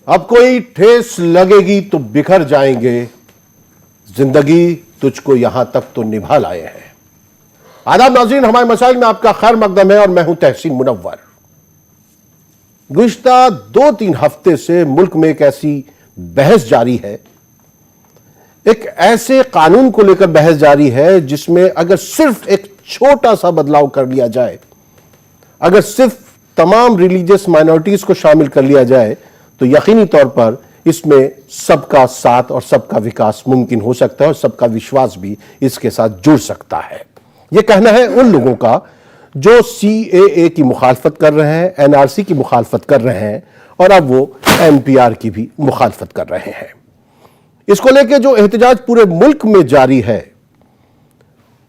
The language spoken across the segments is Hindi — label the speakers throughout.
Speaker 1: अब कोई ठेस लगेगी तो बिखर जाएंगे, जिंदगी तुझको यहां तक तो निभा लाए हैं। आदाब नाज़रीन, हमारे मसाइल में आपका खैर मकदम है और मैं हूं तहसीन मुनव्वर। गुज़िश्ता 2-3 हफ्ते से मुल्क में एक ऐसी बहस जारी है, एक ऐसे कानून को लेकर बहस जारी है जिसमें अगर सिर्फ एक छोटा सा बदलाव कर लिया जाए, अगर सिर्फ तमाम रिलीजियस माइनॉरिटीज को शामिल कर लिया जाए तो यकीनी तौर पर इसमें सबका साथ और सबका विकास मुमकिन हो सकता है और सबका विश्वास भी इसके साथ जुड़ सकता है। यह कहना है उन लोगों का जो CAA की मुखालफत कर रहे हैं, NRC की मुखालफत कर रहे हैं और अब वो NPR की भी मुखालफत कर रहे हैं। इसको लेकर जो एहतजाज पूरे मुल्क में जारी है,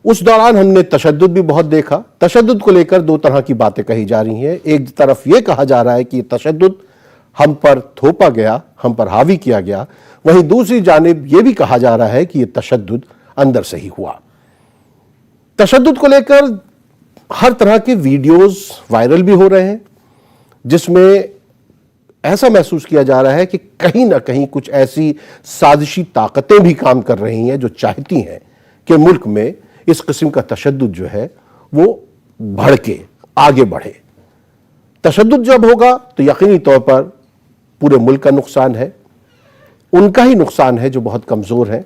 Speaker 1: उस दौरान हमने तशद्दुद भी बहुत देखा। तशद्दुद को लेकर 2 तरह की बातें कही जा रही हैं। एक तरफ यह कहा जा रहा है कि तशद्दुद हम पर थोपा गया, हम पर हावी किया गया, वहीं दूसरी जानिब यह भी कहा जा रहा है कि यह तशद्दुद अंदर से ही हुआ। तशद्दुद को लेकर हर तरह के वीडियोस वायरल भी हो रहे हैं जिसमें ऐसा महसूस किया जा रहा है कि कहीं ना कहीं कुछ ऐसी साजिशी ताकतें भी काम कर रही हैं जो चाहती हैं कि मुल्क में इस किस्म का तशद्दुद जो है वो बढ़ के आगे बढ़े। तशद्दुद जब होगा तो यकीनी तौर पर पूरे मुल्क का नुकसान है, उनका ही नुकसान है जो बहुत कमजोर हैं,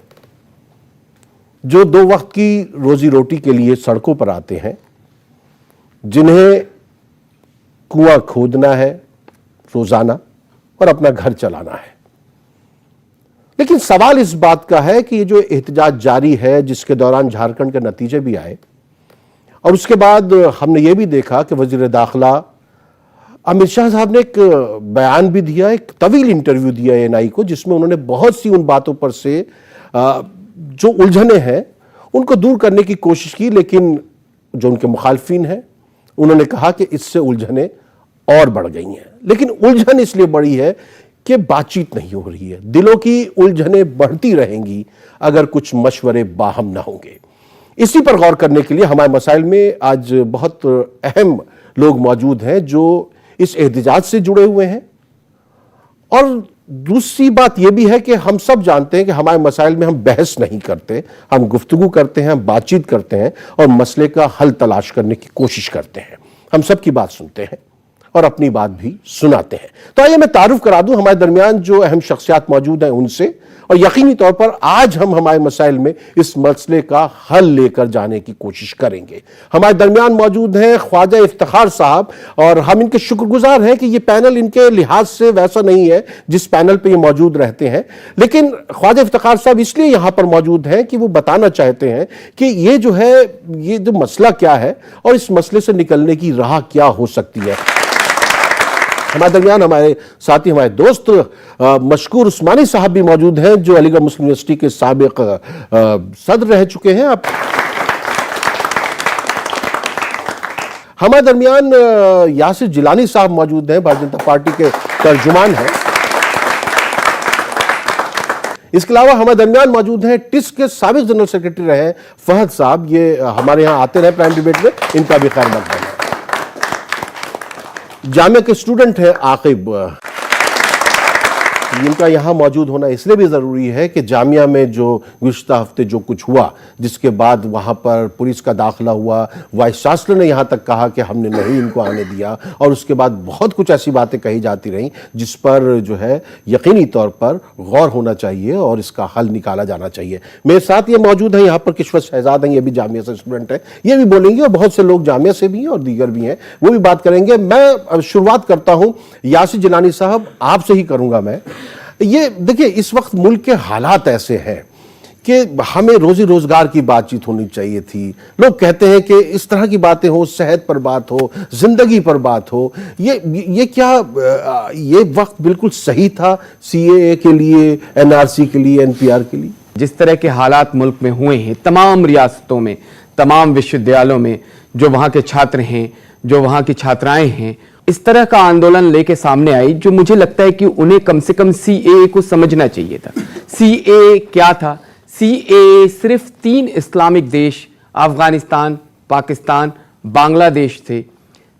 Speaker 1: जो 2 वक्त की रोजी रोटी के लिए सड़कों पर आते हैं, जिन्हें कुआं खोदना है रोजाना और अपना घर चलाना है। लेकिन सवाल इस बात का है कि ये जो एहतजाज जारी है, जिसके दौरान झारखंड के नतीजे भी आए और उसके बाद हमने ये भी देखा कि वजीर दाखिला अमित शाह साहब ने एक बयान भी दिया, एक तवील इंटरव्यू दिया NI को, जिसमें उन्होंने बहुत सी उन बातों पर से जो उलझने हैं उनको दूर करने की कोशिश की, लेकिन जो उनके मुखालफिन हैं उन्होंने कहा कि इससे उलझने और बढ़ गई हैं। लेकिन उलझन इसलिए बढ़ी है कि बातचीत नहीं हो रही है। दिलों की उलझने बढ़ती रहेंगी अगर कुछ मशवरे बाहम ना होंगे। इसी पर गौर करने के लिए हमारे मसाइल में आज बहुत अहम लोग मौजूद हैं जो इस एहतजाज से जुड़े हुए हैं। और दूसरी बात यह भी है कि हम सब जानते हैं कि हमारे मसाइल में हम बहस नहीं करते, हम गुफ्तगू करते हैं, हम बातचीत करते हैं और मसले का हल तलाश करने की कोशिश करते हैं। हम सबकी बात सुनते हैं और अपनी बात भी सुनाते हैं। तो आइए मैं तारुफ करा दूं हमारे दरमियान जो अहम शख्सियात मौजूद हैं उनसे, और यकीनी तौर पर आज हम हमारे मसाइल में इस मसले का हल लेकर जाने की कोशिश करेंगे। हमारे दरमियान मौजूद हैं ख्वाजा इफ्तिखार साहब, और हम इनके शुक्रगुजार हैं कि ये पैनल इनके लिहाज से वैसा नहीं है जिस पैनल पे ये मौजूद रहते हैं। लेकिन ख्वाजा इफ्तिखार साहब इसलिए यहां पर मौजूद हैं कि वो बताना चाहते हैं कि ये जो है, ये जो मसला क्या है और इस मसले से निकलने की राह क्या हो सकती है। हमारे दरमियान हमारे साथी, हमारे दोस्त मशकूर उस्मानी साहब भी मौजूद हैं जो अलीगढ़ मुस्लिम यूनिवर्सिटी के साबिक सदर रह चुके हैं। आप हमारे दरमियान यासिर जिलानी साहब मौजूद हैं, भारतीय जनता पार्टी के तर्जुमान हैं। इसके अलावा हमारे दरमियान मौजूद हैं टिस के साबिक जनरल सेक्रेटरी रहे फहद साहब, ये हमारे यहाँ आते रहे प्राइम डिबेट में, इनका भी खैर मकदम है। जामिया के स्टूडेंट है आकिब, इनका यहां मौजूद होना इसलिए भी जरूरी है कि जामिया में जो गुज़िश्ता हफ्ते जो कुछ हुआ, जिसके बाद वहां पर पुलिस का दाखिला हुआ, वाइस चांसलर ने यहां तक कहा कि हमने नहीं इनको आने दिया, और उसके बाद बहुत कुछ ऐसी बातें कही जाती रहीं जिस पर जो है यकीनी तौर पर गौर होना चाहिए और इसका हल निकाला जाना चाहिए। मेरे साथ ये मौजूद है यहाँ पर किश्वर शहजाद हैं, ये भी जामिया से स्टूडेंट है, ये भी बोलेंगे, और बहुत से लोग जामिया से भी हैं और दीगर भी हैं, वो भी बात करेंगे। मैं शुरुआत करता हूँ यासिर जिलानी साहब, आपसे ही करूंगा मैं। ये देखिए, इस वक्त मुल्क के हालात ऐसे हैं कि हमें रोजी रोजगार की बातचीत होनी चाहिए थी। लोग कहते हैं कि इस तरह की बातें हो, सेहत पर बात हो, जिंदगी पर बात हो। ये क्या ये वक्त बिल्कुल सही था CAA के लिए, NRC के लिए, NPR के लिए?
Speaker 2: जिस तरह के हालात मुल्क में हुए हैं, तमाम रियासतों में, तमाम विश्वविद्यालयों में, जो वहाँ के छात्र हैं, जो वहाँ की छात्राएं हैं, इस तरह का आंदोलन लेके सामने आई, जो मुझे लगता है कि उन्हें कम से कम CAA को समझना चाहिए था। CAA क्या था? CAA सिर्फ 3 इस्लामिक देश, अफगानिस्तान, पाकिस्तान, बांग्लादेश थे,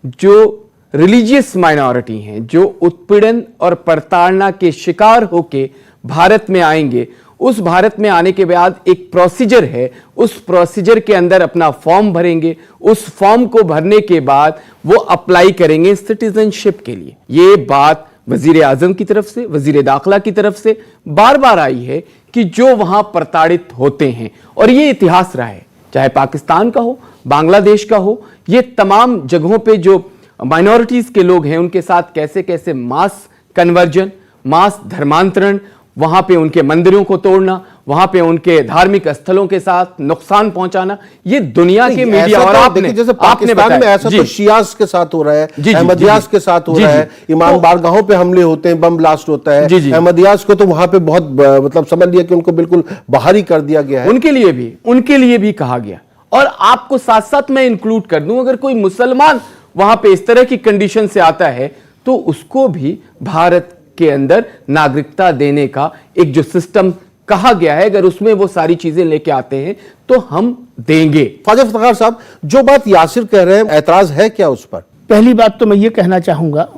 Speaker 2: जो रिलीजियस माइनॉरिटी हैं, जो उत्पीड़न और प्रताड़ना के शिकार होके भारत में आएंगे, उस भारत में आने के बाद एक प्रोसीजर है, उस प्रोसीजर के अंदर अपना फॉर्म भरेंगे, उस फॉर्म को भरने के बाद वो अप्लाई करेंगे सिटीजनशिप के लिए। ये बात वजीर आजम की तरफ से, वजीर दाखिला की तरफ से बार बार आई है कि जो वहां प्रताड़ित होते हैं, और ये इतिहास रहा है, चाहे पाकिस्तान का हो, बांग्लादेश का हो, ये तमाम जगहों पे जो माइनॉरिटीज के लोग हैं उनके साथ कैसे कैसे मास कन्वर्जन, मास धर्मांतरण, वहां पे उनके मंदिरों को तोड़ना, वहां पे उनके धार्मिक स्थलों के साथ नुकसान पहुंचाना, ये दुनिया के मीडिया और आपने
Speaker 1: जैसे पाकिस्तान में ऐसा तो शियास के साथ हो रहा है, अहमदियास के साथ हो रहा है, ईमान बारगाहों पे हमले होते हैं, बम ब्लास्ट होता है। अहमदियास को तो वहां पे बहुत मतलब समझ लिया कि उनको बिल्कुल बाहर ही कर दिया गया है।
Speaker 2: उनके लिए भी कहा गया। और आपको साथ साथ मैं इंक्लूड कर दूं, अगर कोई मुसलमान वहां पे इस तरह की कंडीशन से आता है तो उसको भी भारत के अंदर नागरिकता देने का एक जो सिस्टम कहा गया है, अगर उसमें वो सारी चीजें लेके आते हैं तो हम देंगे।
Speaker 1: ख्वाजा इफ्तिखार साहब, जो बात यासिर कह रहे हैं, ऐतराज है क्या उस पर?
Speaker 3: पहली बात तो मैं ये कहना चाहूंगा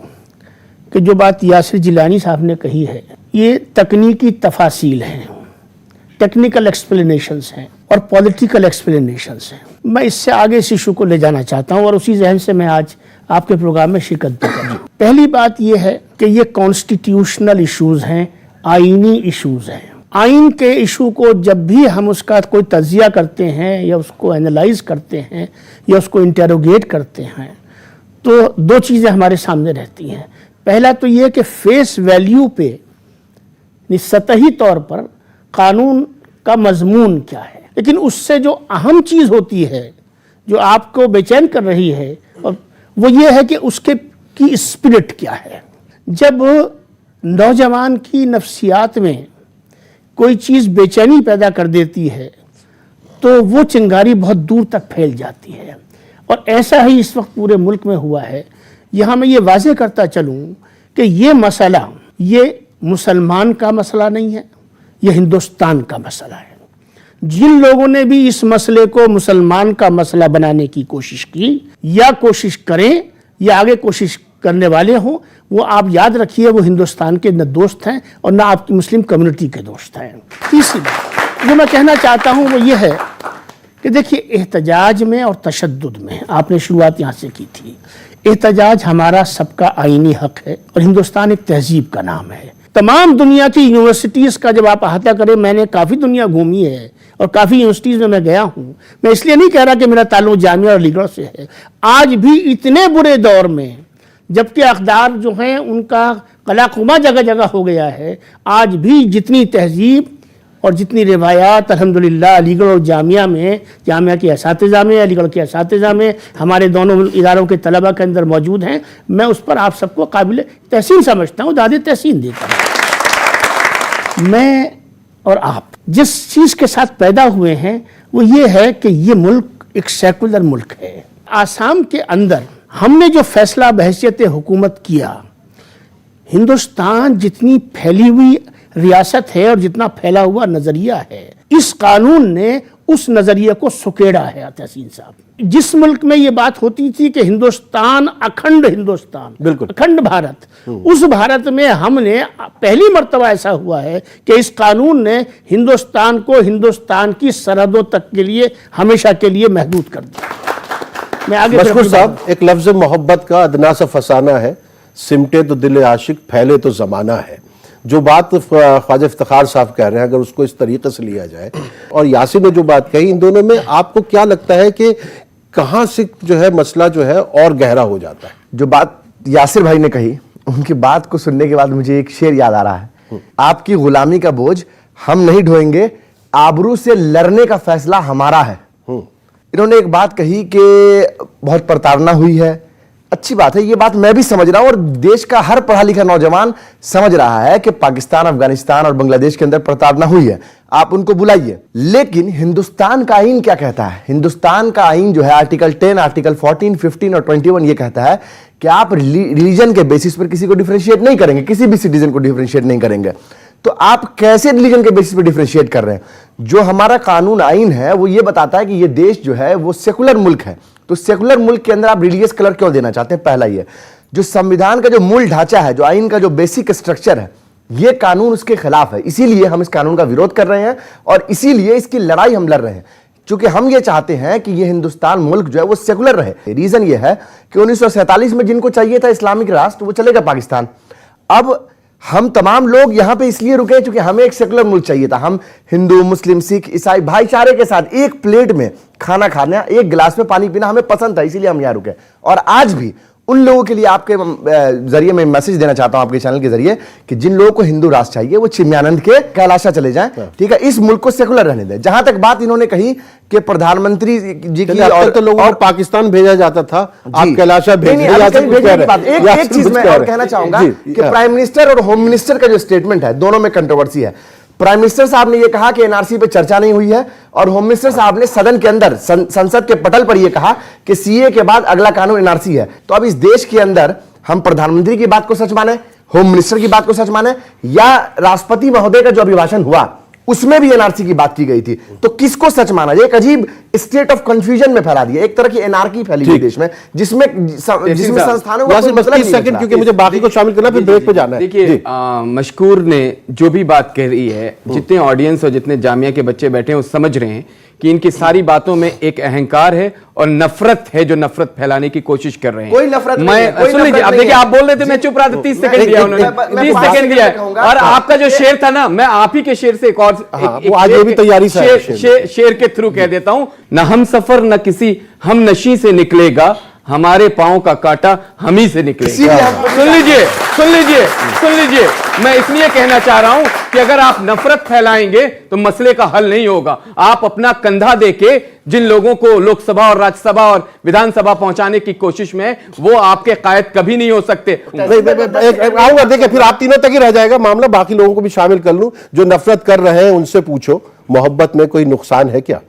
Speaker 3: कि जो बात यासिर जिलानी साहब ने कही है, ये तकनीकी तफासील हैं, टेक्निकल एक्सप्लेनेशंस हैं और पॉलिटिकल एक्सप्लेनेशंस हैं। मैं इससे आगे इस इशू को ले जाना चाहता हूं और उसी जहन से मैं आज आपके प्रोग्राम में शिरकत भी करूं। पहली बात यह है कि ये कॉन्स्टिट्यूशनल इश्यूज हैं, आईनी इश्यूज हैं। आइन के इशू को जब भी हम उसका कोई तज्जिया करते हैं या उसको एनालाइज करते हैं या उसको इंटेरोगेट करते हैं तो दो चीज़ें हमारे सामने रहती हैं। पहला तो ये कि फेस वैल्यू पे सतही तौर पर कानून का मजमून क्या है, लेकिन उससे जो अहम चीज़ होती है जो आपको बेचैन कर रही है और वो ये है कि उसके की स्पिरिट क्या है। जब नौजवान की नफ्सियात में कोई चीज़ बेचैनी पैदा कर देती है तो वो चिंगारी बहुत दूर तक फैल जाती है, और ऐसा ही इस वक्त पूरे मुल्क में हुआ है। यहाँ मैं ये वाज़ेह करता चलूँ कि ये मसला ये मुसलमान का मसला नहीं है, ये हिंदुस्तान का मसला है। जिन लोगों ने भी इस मसले को मुसलमान का मसला बनाने की कोशिश की या कोशिश करें या आगे कोशिश करने वाले हों, वो आप याद रखिए वो हिंदुस्तान के न दोस्त हैं और न आपकी मुस्लिम कम्युनिटी के दोस्त हैं। तीसरी बात जो मैं कहना चाहता हूँ वो ये है कि देखिए, एहतजाज में और तशद्दुद में आपने शुरुआत यहाँ से की थी। एहतजाज हमारा सबका आईनी हक है और हिंदुस्तान एक तहजीब का नाम है। तमाम दुनिया की यूनिवर्सिटीज़ का जब आप अहाता करें, मैंने काफ़ी दुनिया घूमी है और काफ़ी यूनिवर्सिटीज़ में मैं गया हूँ। मैं इसलिए नहीं कह रहा कि मेरा ताल्लुक जामिया और अलीगढ़ से है। आज भी इतने बुरे दौर में जबकि अक़दार जो हैं उनका कलाकुमा जगह जगह हो गया है, आज भी जितनी तहजीब और जितनी रिवायात अल्हम्दुलिल्लाह अलीगढ़ और जामिया में, जामिया के असातिज़ा में, अलीगढ़ के असातिज़ा में, हमारे दोनों इदारों के तलबा के अंदर मौजूद हैं। मैं उस पर आप सबको काबिल तहसीन समझता हूँ, दादे तहसीन देता हूँ। मैं और आप जिस चीज़ के साथ पैदा हुए हैं वो ये है कि ये मुल्क एक सेकुलर मुल्क है। आसाम के अंदर हमने जो फैसला बहैसियत हुकूमत किया, हिंदुस्तान जितनी फैली हुई रियासत है और जितना फैला हुआ नजरिया है, इस कानून ने उस नजरिए को सुकेड़ा है। तहसीन साहब, जिस मुल्क में ये बात होती थी कि हिंदुस्तान अखंड हिंदुस्तान, बिल्कुल अखंड भारत, उस भारत में हमने पहली मर्तबा ऐसा हुआ है कि इस कानून ने हिंदुस्तान को हिंदुस्तान की सरहदों तक के लिए हमेशा के लिए महदूद कर दिया। मैं आगे
Speaker 1: मशहूर साहब, एक लफ्ज़ मोहब्बत का अदना सा फसाना है, सिमटे तो दिल आशिक, फैले तो ज़माना है। जो बात ख्वाजा इफ्तिखार साहब कह रहे हैं, अगर उसको इस तरीके से लिया जाए और यासिर ने जो बात कही, इन दोनों में आपको क्या लगता है कि कहाँ से जो है मसला जो है और गहरा हो जाता है?
Speaker 4: जो बात यासिर भाई ने कही, उनकी बात को सुनने के बाद मुझे एक शेर याद आ रहा है, आपकी गुलामी का बोझ हम नहीं ढोएंगे, आबरू से लड़ने का फैसला हमारा है। इन्होंने एक बात कही कि बहुत प्रताड़ना हुई है, अच्छी बात है, ये बात मैं भी समझ रहा हूं और देश का हर पढ़ा लिखा नौजवान समझ रहा है कि पाकिस्तान, अफगानिस्तान और बांग्लादेश के अंदर प्रताड़ना हुई है, आप उनको बुलाइए। लेकिन हिंदुस्तान का आईन क्या कहता है? हिंदुस्तान का आईन जो है आर्टिकल 10, आर्टिकल 14, 15 और 21 ये कहता है कि आप रिलीजन के बेसिस पर किसी को डिफरेंशिएट नहीं करेंगे, किसी भी सिटीजन को डिफरेंशिएट नहीं करेंगे। तो आप कैसे रिलीजन के बेसिस पर डिफरेंशिएट कर रहे हैं? जो हमारा कानून आईन है वो ये बताता है कि ये देश जो है वो सेकुलर मुल्क है, तो सेकुलर मुल्क के अंदर आप रिलीजियस कलर क्यों देना चाहते हैं? पहला ये। जो संविधान का जो मूल ढांचा है, जो आइन का जो बेसिक स्ट्रक्चर है, ये कानून उसके खिलाफ है। इसीलिए हम इस कानून का विरोध कर रहे हैं और इसीलिए इसकी लड़ाई हम लड़ रहे हैं, क्योंकि हम ये चाहते हैं कि ये हिंदुस्तान मुल्क जो है वो सेकुलर रहे। रीजन ये है कि 1947 में जिनको चाहिए था इस्लामिक राष्ट्र, वो चलेगा पाकिस्तान। अब हम तमाम लोग यहां पे इसलिए रुके क्योंकि हमें एक सेकुलर मुल्क चाहिए था। हम हिंदू, मुस्लिम, सिख, ईसाई भाईचारे के साथ एक प्लेट में खाना खाना, एक गिलास में पानी पीना हमें पसंद था, इसीलिए हम यहां रुके। और आज भी उन लोगों के लिए आपके जरिए मैं मैसेज देना चाहता हूं, आपके चैनल के जरिए, कि जिन लोगों को हिंदू राष्ट्र चाहिए वो चिन्मयानंद के कैलाशा चले जाएं, ठीक है। इस मुल्क को सेकुलर रहने दें। जहां तक बात इन्होंने कही कि प्रधानमंत्री जी की,
Speaker 1: और तो लोगों को पाकिस्तान भेजा जाता था, आप कैलाशा भेज
Speaker 4: एक चीज मैं और कहना चाहूंगा कि प्राइम मिनिस्टर और होम मिनिस्टर का जो स्टेटमेंट है, दोनों में कंट्रोवर्सी है। प्राइम मिनिस्टर साहब ने यह कहा कि एनआरसी पे चर्चा नहीं हुई है, और होम मिनिस्टर साहब ने सदन के अंदर, संसद के पटल पर यह कहा कि सीए के बाद अगला कानून एनआरसी है। तो अब इस देश के अंदर हम प्रधानमंत्री की बात को सच माने, होम मिनिस्टर की बात को सच माने, या राष्ट्रपति महोदय का जो अभिभाषण हुआ उसमें भी एनआरसी की बात की गई थी, तो किसको सच माना? एक अजीब स्टेट ऑफ कंफ्यूजन में फैला दिया, एक तरह की एनार्की फैली हुई देश में, जिसमें संस्थानों का
Speaker 1: बस 30 सेकंड, क्योंकि मुझे बाकी को शामिल करना, फिर ब्रेक पे जाना है।
Speaker 2: देखिए, मशकूर ने जो भी बात कह रही है, जितने ऑडियंस और जितने जामिया के बच्चे बैठे हैं वो समझ रहे हैं कि इनकी सारी बातों में एक अहंकार है और नफरत है, जो नफरत फैलाने की कोशिश कर रहे हैं।
Speaker 4: कोई नफरत नहीं है,
Speaker 2: मैं सुन लीजिए, अब देखिए, आप बोल रहे थे, मैं चुप रहा था, 30 सेकंड दिया उन्होंने, 30 सेकंड दिया। और आपका जो शेर था ना, मैं आप ही के शेर से एक और
Speaker 1: आज ये भी तैयारी से
Speaker 2: शेर के थ्रू कह देता हूं, न हम सफर न किसी हम नशी से निकलेगा, हमारे पांव का कांटा हम ही से निकलेगा। सुन लीजिए, सुन लीजिए, सुन लीजिए, मैं इसलिए कहना चाह रहा हूं कि अगर आप नफरत फैलाएंगे तो मसले का हल नहीं होगा। आप अपना कंधा देके जिन लोगों को लोकसभा और राज्यसभा और विधानसभा पहुंचाने की कोशिश में, वो आपके कायद कभी नहीं हो सकते।
Speaker 1: आऊंगा, देखिए फिर आप तीनों तक ही रह जाएगा मामला, बाकी लोगों को भी शामिल कर लूं। जो नफरत कर रहे हैं उनसे पूछो, मोहब्बत में कोई नुकसान है क्या?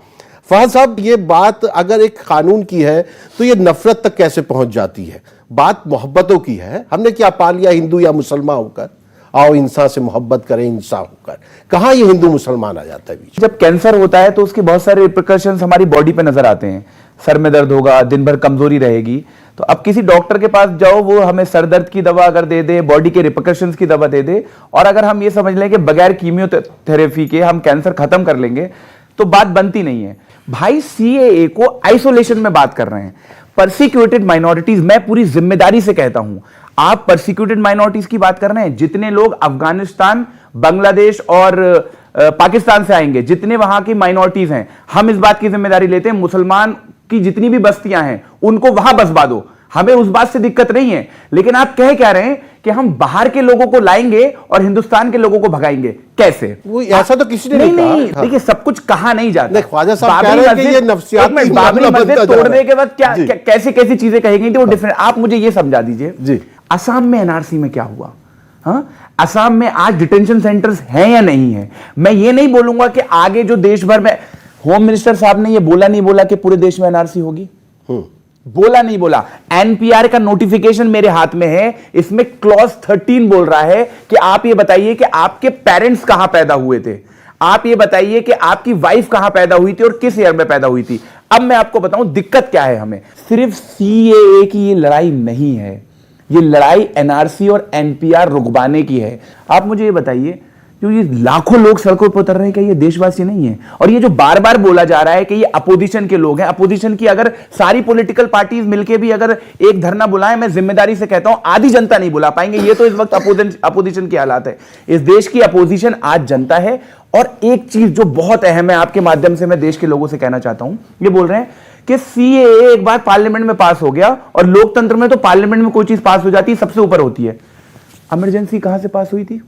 Speaker 1: फहद साहब, ये बात अगर एक कानून की है तो ये नफरत तक कैसे पहुंच जाती है? बात मोहब्बतों की है। हमने क्या पा लिया हिंदू या मुसलमान होकर? आओ इंसान से मोहब्बत करें, इंसान होकर। कहां ये हिंदू मुसलमान आ जाता है बीच?
Speaker 5: जब कैंसर होता है तो उसके बहुत सारे रिपरकशंस हमारी बॉडी पे नजर आते हैं। सर में दर्द होगा, दिन भर कमजोरी रहेगी। तो अब किसी डॉक्टर के पास जाओ, वो हमें सर दर्द की दवा अगर दे दे, बॉडी के रिपरकशंस की दवा दे दे, और अगर हम ये समझ लें कि बगैर कीमियोथेरेपी के हम कैंसर खत्म कर लेंगे, तो बात बनती नहीं है। भाई, सीएए को आइसोलेशन में बात कर रहे हैं। परसिक्यूटेड माइनॉरिटीज, मैं पूरी जिम्मेदारी से कहता हूं, आप परसिक्यूटेड माइनॉरिटीज की बात कर रहे हैं। जितने लोग अफगानिस्तान, बांग्लादेश और पाकिस्तान से आएंगे, जितने वहां की माइनॉरिटीज हैं, हम इस बात की जिम्मेदारी लेते हैं, मुसलमान की जितनी भी बस्तियां हैं उनको वहां बसवा दो, हमें उस बात से दिक्कत नहीं है। लेकिन आप कह क्या रहे हैं कि हम बाहर के लोगों को लाएंगे और हिंदुस्तान के लोगों को भगाएंगे? कैसे?
Speaker 1: वो ऐसा तो किसी ने नहीं कहा।
Speaker 5: देखिए, सब कुछ कहा नहीं जाता।
Speaker 1: ख्वाजा साहब कह रहे हैं कि ये नफ्सियाती
Speaker 5: बाबरी मस्जिद तोड़ने के बाद क्या कैसे कैसी चीजें कहेंगी थी वो डिफरेंट। आप मुझे ये समझा दीजिए जी, असम में एनआरसी में क्या हुआ? हाँ, असम में आज डिटेंशन सेंटर्स हैं या नहीं है? मैं ये नहीं बोलूंगा कि आगे जो देश भर में, होम मिनिस्टर साहब ने ये बोला नहीं बोला कि पूरे देश में एनआरसी होगी? बोला नहीं बोला। एनपीआर का नोटिफिकेशन मेरे हाथ में है, इसमें क्लॉज 13 बोल रहा है कि आप ये बताइए कि आपके पेरेंट्स कहां पैदा हुए थे, आप ये बताइए कि आपकी वाइफ कहां पैदा हुई थी और किस ईयर में पैदा हुई थी। अब मैं आपको बताऊं दिक्कत क्या है। हमें सिर्फ सीएए की ये लड़ाई नहीं है, ये लड़ाई एनआरसी और एनपीआर रुकवाने की है। आप मुझे ये बताइए, जो ये लाखों लोग सड़कों पर उतर रहे हैं, क्या ये देशवासी नहीं है? और ये जो बार बार बोला जा रहा है कि ये अपोजिशन के लोग हैं, अपोजिशन की अगर सारी पॉलिटिकल पार्टीज मिलके भी अगर एक धरना बुलाएं, मैं जिम्मेदारी से कहता हूं आधी जनता नहीं बुला पाएंगे। ये तो इस वक्त अपोजिशन की हालात है। इस देश की अपोजिशन आज जनता है। और एक चीज जो बहुत अहम है, आपके माध्यम से मैं देश के लोगों से कहना चाहता हूं, ये बोल रहे हैं कि सीएए एक बार पार्लियामेंट में पास हो गया, और लोकतंत्र में तो पार्लियामेंट में कोई चीज पास हो जाती है सबसे ऊपर होती है। इमरजेंसी कहां से पास हुई थी?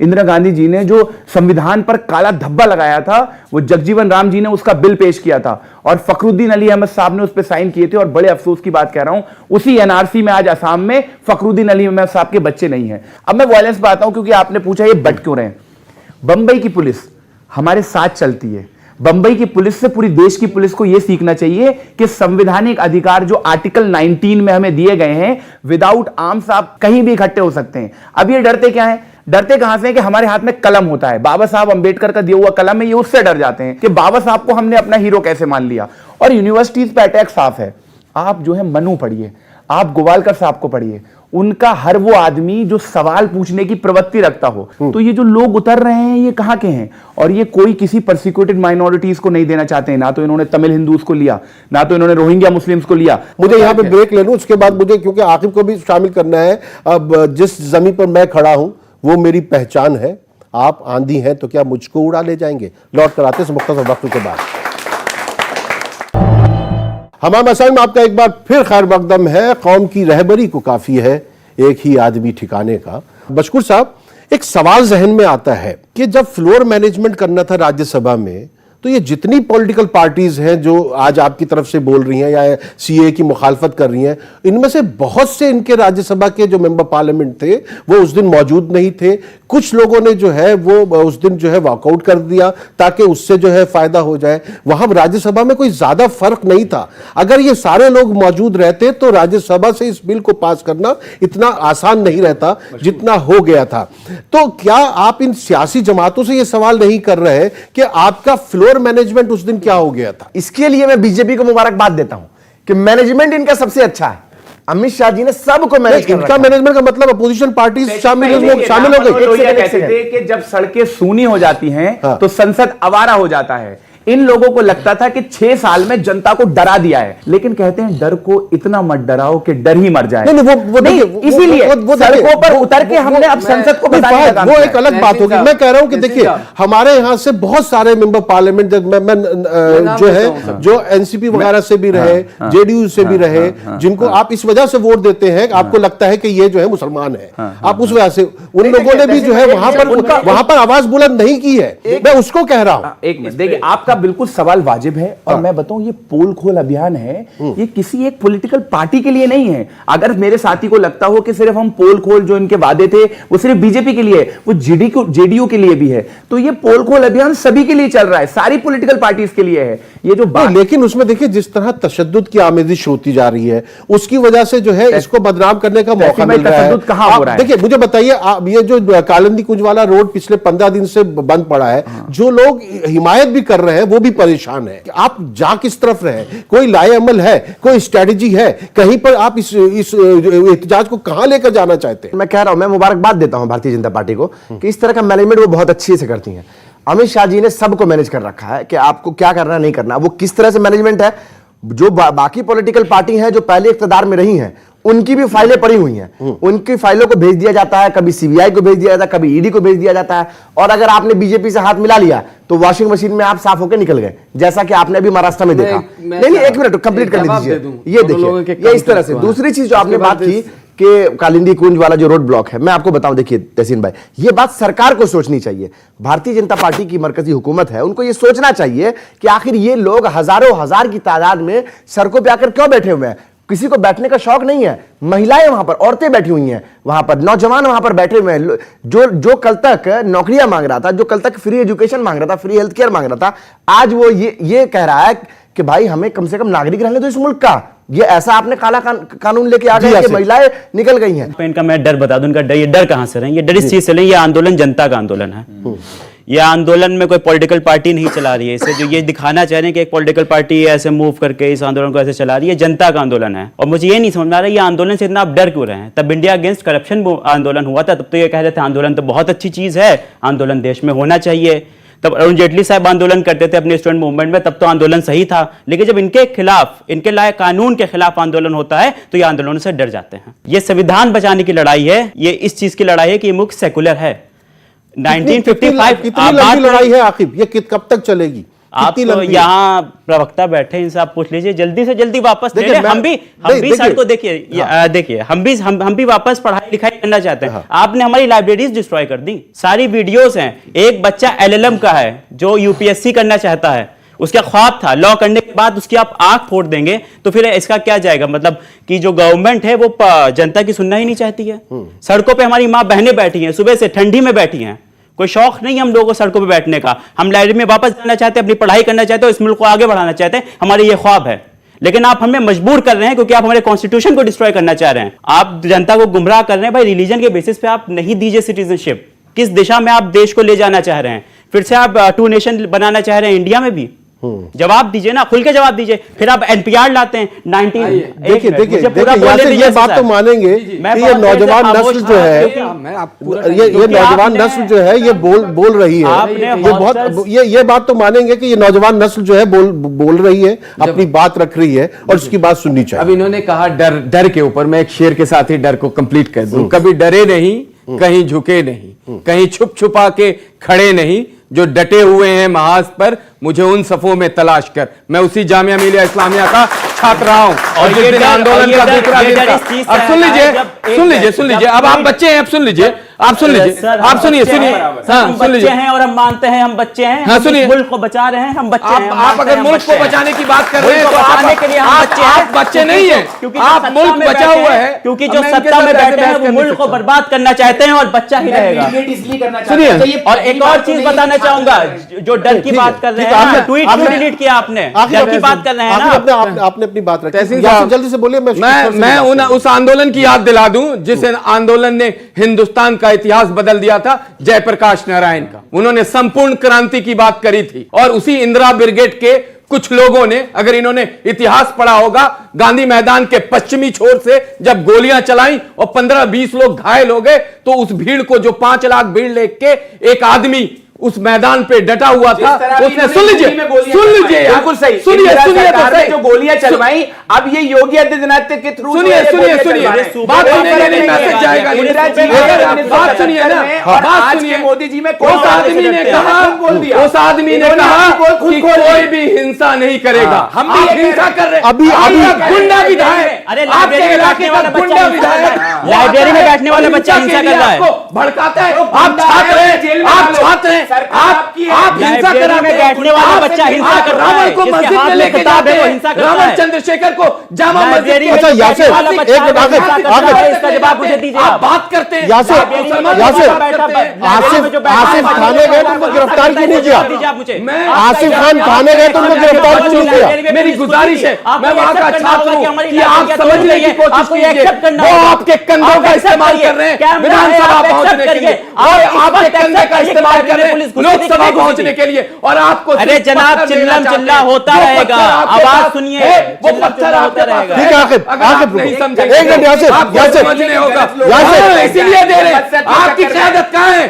Speaker 5: इंदिरा गांधी जी ने जो संविधान पर काला धब्बा लगाया था, वो जगजीवन राम जी ने उसका बिल पेश किया था, और फखरुद्दीन अली अहमद साहब ने उस पर साइन किए थे। और बड़े अफसोस की बात कह रहा हूं, उसी एनआरसी में आज असम में फखरुद्दीन अली अहमद साहब के बच्चे नहीं हैं। अब मैं वायलेंस पर आता हूं, क्योंकि आपने पूछा ये बट क्यों रहे हैं। बंबई की पुलिस हमारे साथ चलती है। बंबई की पुलिस से पूरी देश की पुलिस को यह सीखना चाहिए कि संवैधानिक अधिकार जो आर्टिकल 19 में हमें दिए गए हैं, विदाउट आर्म्स आप कहीं भी इकट्ठे हो सकते हैं। अब ये डरते क्या है? डरते कहां से हैं कि हमारे हाथ में कलम होता है, बाबा साहब अंबेडकर का दिया हुआ कलम है, ये उससे डर जाते हैं कि बाबा साहब को हमने अपना हीरो कैसे मान लिया। और यूनिवर्सिटीज पे अटैक साफ है। आप जो है मनु पढ़िए, आप गोवालकर साहब को पढ़िए, उनका हर वो आदमी जो सवाल पूछने की प्रवृत्ति रखता हो। तो ये जो लोग उतर रहे हैं ये कहां के हैं, और ये कोई किसी परसिक्यूटेड माइनॉरिटीज को नहीं देना चाहते हैं। ना तो इन्होंने तमिल हिंदूज को लिया, ना तो इन्होंने रोहिंग्या मुस्लिम्स को लिया।
Speaker 1: मुझे यहाँ पे ब्रेक ले लूं, उसके बाद मुझे, क्योंकि आकिब को भी शामिल करना है। अब जिस जमीन पर मैं खड़ा हूं वो मेरी पहचान है। आप आंधी हैं तो क्या मुझको उड़ा ले जाएंगे? लौट कर आते हैं मुख्तसर वक्त के बाद। हमारे मसाइल में आपका एक बार फिर खैर मकदम है। कौम की रहबरी को काफी है एक ही आदमी ठिकाने का। बशकुर साहब, एक सवाल जहन में आता है कि जब फ्लोर मैनेजमेंट करना था राज्यसभा में, तो ये जितनी पॉलिटिकल पार्टीज हैं जो आज आपकी तरफ से बोल रही हैं या सीए की मुखालफत कर रही हैं, इनमें से बहुत से इनके राज्यसभा के जो मेंबर पार्लियामेंट थे वो उस दिन मौजूद नहीं थे। कुछ लोगों ने जो है वो उस दिन जो है वॉकआउट कर दिया ताकि उससे जो है फायदा हो जाए। वहां राज्यसभा में कोई ज्यादा फर्क नहीं था। अगर ये सारे लोग मौजूद रहते तो राज्यसभा से इस बिल को पास करना इतना आसान नहीं रहता जितना हो गया था। तो क्या आप इन सियासी जमातों से ये सवाल नहीं कर रहे कि आपका फ्लोर मैनेजमेंट उस दिन क्या हो गया था?
Speaker 4: इसके लिए मैं बीजेपी को मुबारकबाद देता हूं कि मैनेजमेंट इनका सबसे अच्छा है। अमित शाह जी ने सबको मैनेज कर
Speaker 1: इनका मैनेजमेंट का मतलब अपोजिशन पार्टी शामिल हो गई
Speaker 5: कि जब सड़कें सूनी हो जाती हैं तो संसद आवारा हो जाता है। इन लोगों को लगता था कि 6 साल में जनता को डरा दिया है, लेकिन कहते हैं डर को इतना मत डराओ कि डर ही मर जाए। इसीलिए सड़कों पर उतर के हमने अब संसद को बताने का काम
Speaker 1: वो
Speaker 5: किया
Speaker 1: एक अलग बात होगी। मैं कह रहा हूं कि देखिए हमारे यहां से बहुत सारे मेंबर पार्लियामेंट जो है जो एनसीपी वगैरह से भी रहे, जेडीयू से भी रहे, जिनको आप इस वजह से वोट देते हैं, आपको लगता है कि ये जो है मुसलमान है, आप उस वजह से उन लोगों ने भी जो है वहां पर आवाज बुलंद नहीं की है। मैं उसको कह रहा हूं।
Speaker 5: एक मिनट देखिए, आपका बिल्कुल सवाल वाजिब है, और मैं बताऊं ये पोल खोल अभियान है, ये किसी एक पॉलिटिकल पार्टी के लिए नहीं है। अगर मेरे साथी को लगता हो कि सिर्फ हम पोल खोल जो इनके वादे थे वो सिर्फ बीजेपी के लिए, वो जेडीयू के लिए भी है, तो ये पोल खोल अभियान सभी के लिए चल रहा है, सारी पॉलिटिकल पार्टीज के लिए है ये जो बात।
Speaker 1: लेकिन उसमें देखिए जिस तरह तशद्दुद की आमेजिश होती जा रही है उसकी वजह से जो है इसको बदनाम करने का मौका मिल रहा है।
Speaker 5: कहां हो रहा है?
Speaker 1: देखिए मुझे बताइए, ये जो कालिंदी कुंज वाला रोड पिछले 15 दिन से बंद पड़ा है, जो लोग हिमायत भी कर रहे हैं वो भी परेशान है। आप जा किस तरफ रहे? कोई लाए अमल है, कोई स्ट्रेटजी है? कहीं पर आप इस एहतजाज को कहां लेकर जाना चाहते हैं?
Speaker 4: मैं कह रहा हूं, मैं मुबारकबाद देता हूं भारतीय जनता पार्टी को कि इस तरह का मैनेजमेंट वो बहुत अच्छे से करती हैं। अमित शाह जी ने सबको मैनेज कर रखा है कि आपको क्या करना नहीं करना। वो किस तरह से मैनेजमेंट है, जो बाकी पॉलिटिकल पार्टी हैं जो पहले इख्तियार में रही हैं उनकी भी फाइलें पड़ी हुई हैं, उनकी फाइलों को भेज दिया जाता है, कभी सीबीआई को भेज दिया जाता है, कभी ईडी को भेज दिया जाता है, और अगर आपने बीजेपी से हाथ मिला लिया तो वॉशिंग मशीन में आप साफ होकर निकल गए, जैसा कि आपने अभी महाराष्ट्र में देखा। नहीं, एक मिनट कंप्लीट कर लीजिए। ये देखिए, ये इस तरह से। दूसरी चीज जो आपने बात की कि कालिंदी कुंज वाला जो रोड ब्लॉक है, मैं आपको बताऊं, देखिए तहसीन भाई, ये बात सरकार को सोचनी चाहिए। भारतीय जनता पार्टी की मरकजी हुकूमत है, उनको ये सोचना चाहिए कि आखिर ये लोग हजारों हजार की तादाद में सड़कों पे आकर क्यों बैठे हुए हैं। किसी को बैठने का शौक नहीं है, महिलाएं वहां पर, औरतें बैठी हुई हैं वहां पर, नौजवान वहां पर बैठे हुए हैं। जो कल तक नौकरियां मांग रहा था, जो कल तक फ्री एजुकेशन मांग रहा था, फ्री हेल्थ केयर मांग रहा था, आज वो ये कह रहा है कि भाई हमें कम से कम नागरिक रहने दो इस मुल्क का। ये ऐसा आपने काला कानून लेके आ गए कि महिलाएं निकल गई हैं।
Speaker 6: इनका मैं डर बता दूं, इनका डर, ये डर कहां से रहे? ये डर इस चीज से रहे, ये आंदोलन जनता का आंदोलन है। ये आंदोलन में कोई पॉलिटिकल पार्टी नहीं चला रही है। इसे जो ये दिखाना चाह रहे हैं कि एक पॉलिटिकल पार्टी ऐसे मूव करके इस आंदोलन को ऐसे चला रही है, जनता का आंदोलन है। और मुझे ये नहीं समझ में आ रहा है ये आंदोलन से इतना आप डर क्यों रहे हैं? तब इंडिया अगेंस्ट करप्शन आंदोलन हुआ था, तब तो ये कह रहे थे आंदोलन तो बहुत अच्छी चीज है, आंदोलन देश में होना चाहिए। तब अरुण जेटली साहब आंदोलन करते थे अपने स्टूडेंट मूवमेंट में, तब तो आंदोलन सही था। लेकिन जब इनके खिलाफ, इनके लाए कानून के खिलाफ आंदोलन होता है तो ये आंदोलन से डर जाते हैं। ये संविधान बचाने की लड़ाई है, ये इस चीज की लड़ाई है कि ये मुल्क सेकुलर है। 1955
Speaker 1: कितनी लंबी लड़ाई है आखिर? ये कब तक चलेगी?
Speaker 6: आप तो यहाँ प्रवक्ता बैठे, इनसे आप पूछ लीजिए, जल्दी से जल्दी वापस ले लें। हम भी सर को देखिए, हम भी वापस पढ़ाई लिखाई करना चाहते हैं। आपने हमारी लाइब्रेरीज डिस्ट्रॉय कर दी, सारी वीडियोस हैं। एक बच्चा एलएलएम का है जो यूपीएससी करना चाहता है, उसका ख्वाब था, लॉ करने के बाद उसकी आप आंख फोड़ देंगे तो फिर इसका क्या जाएगा? मतलब कि जो गवर्नमेंट है वो जनता की सुनना ही नहीं चाहती है। सड़कों पे हमारी माँ बहनें बैठी हैं, सुबह से ठंडी में बैठी हैं, कोई शौक नहीं हम लोगों को सड़कों पे बैठने का। हम लाइब्रेरी में वापस जाना चाहते हैं, अपनी पढ़ाई करना चाहते हैं, इस मुल्क को आगे बढ़ाना चाहते हैं, हमारी ये ख्वाब है। लेकिन आप हमें मजबूर कर रहे हैं क्योंकि आप हमारे कॉन्स्टिट्यूशन को डिस्ट्रॉय करना चाह रहे हैं। आप जनता को गुमराह कर रहे हैं। भाई रिलीजन के बेसिस पे आप नहीं दीजिए सिटीजनशिप। किस दिशा में आप देश को ले जाना चाह रहे हैं? फिर से आप 2 नेशन बनाना चाह रहे हैं इंडिया में भी? जवाब दीजिए ना, खुल के जवाब दीजिए। फिर आप एनपीआर लाते हैं 19।
Speaker 1: देखिए ये बात तो मानेंगे कि ये नौजवान नस्ल जो है, ये नौजवान नस्ल जो है ये बोल रही है, ये बहुत ये बात तो मानेंगे कि ये नौजवान नस्ल जो है बोल रही है, अपनी बात रख रही है और उसकी बात सुननी चाहिए।
Speaker 2: अब इन्होंने कहा डर के ऊपर, मैं एक शेर के साथ ही डर को कंप्लीट कर दूं। कभी डरे नहीं, कहीं झुके नहीं, कहीं छुप छुपा के खड़े नहीं, जो डटे हुए हैं महाज पर मुझे उन सफों में तलाश कर। मैं उसी जामिया मिलिया इस्लामिया का छात्र रहा हूं और जिस दिन आंदोलन का दूसरा दिन था। अब सुन लीजिए, अब आप बच्चे हैं, अब सुन लीजिए, आप सुनिए,
Speaker 6: हम बच्चे हैं और हम मानते हैं हम बच्चे हैं।
Speaker 2: हाँ, सुनिए,
Speaker 6: मुल्क को बचा रहे हैं, हम बच्चे हैं।
Speaker 2: आप अगर मुल्क को बचाने की बात कर रहे हैं तो आप बच्चे नहीं है, क्योंकि आप मुल्क बचा हुआ है,
Speaker 6: क्योंकि जो सत्ता में बैठे हैं वो मुल्क को बर्बाद करना चाहते हैं और बच्चा ही रहेगा।
Speaker 2: सुनिए,
Speaker 6: और एक और चीज बताना चाहूंगा, जो डर की बात कर रहे हैं, ट्वीट क्यों डिलीट किया आपने? डर की बात कर रहे हैं ना,
Speaker 1: आपने अपनी बात रखी।
Speaker 2: तहसीन साहब
Speaker 1: जल्दी से बोलिए।
Speaker 2: मैं उस आंदोलन की याद दिला दूं जिस आंदोलन ने हिंदुस्तान का इतिहास बदल दिया था, जयप्रकाश नारायण का। उन्होंने संपूर्ण क्रांति की बात करी थी और उसी इंदिरा ब्रिगेड के कुछ लोगों ने, अगर इन्होंने इतिहास पढ़ा होगा, गांधी मैदान के पश्चिमी छोर से जब गोलियां चलाई और 15-20 लोग घायल हो गए, तो उस भीड़ को, जो 5 लाख भीड़ लेके एक आदमी उस मैदान पे डटा हुआ था, उसने सुन लीजिए
Speaker 5: बिल्कुल सही,
Speaker 2: सुनिए
Speaker 5: जो गोलियां चलवाई, अब ये योगी आदित्यनाथ के थ्रू
Speaker 2: सुनिए बात सुनने के लिए मैसेज जाएगा। बात सुनिए ना, बात सुनिए।
Speaker 5: मोदी जी में
Speaker 2: उस आदमी ने कहा कि कोई भी हिंसा नहीं करेगा। हम भी हिंसा कर रहे हैं।
Speaker 1: अभी
Speaker 2: गुंडा विधायक,
Speaker 6: अरे
Speaker 2: आपके इलाके का गुंडा विधायक
Speaker 6: लाइब्रेरी में बैठने वाला बच्चा हिंसा कर रहा है,
Speaker 2: भड़काता है। आप छात्र हैं, आप हिंसा कर रहे हैं।
Speaker 6: बैठने वाला बच्चा हिंसा कर रहा है,
Speaker 2: रावण को मस्जिद में लेके जाते हैं, रावण चंद्रशेखर को जामा मस्जिद में।
Speaker 1: अच्छा यासिर,
Speaker 6: इसका जवाब मुझे दीजिए।
Speaker 2: आप बात करते हैं,
Speaker 1: यासिर आसिफ थाने गए तो उनको गिरफ्तार क्यों नहीं किया? आसिफ खान थाने गए तो उनको गिरफ्तार क्यों नहीं किया?
Speaker 2: मेरी गुजारिश है, मैं वहां का छात्र हूं कि आप समझने की कोशिश कीजिए। वो आपके कंधों का इस्तेमाल कर रहे हैं विधानसभा पहुंचने के लिए, और आपके कंधे का इस्तेमाल कर रहे हैं लोकसभा पहुंचने के लिए, और आपको
Speaker 6: अरे जनाब चिल्ला होता रहेगा, आवाज सुनिए,
Speaker 2: वो पत्थर होता रहेगा।
Speaker 1: ठीक है, आखिर
Speaker 2: नहीं समझे,
Speaker 1: एक मिनट यासिर,
Speaker 2: समझने होगा, इसीलिए दे रहे हैं। आपकी क़यादत कहाँ है?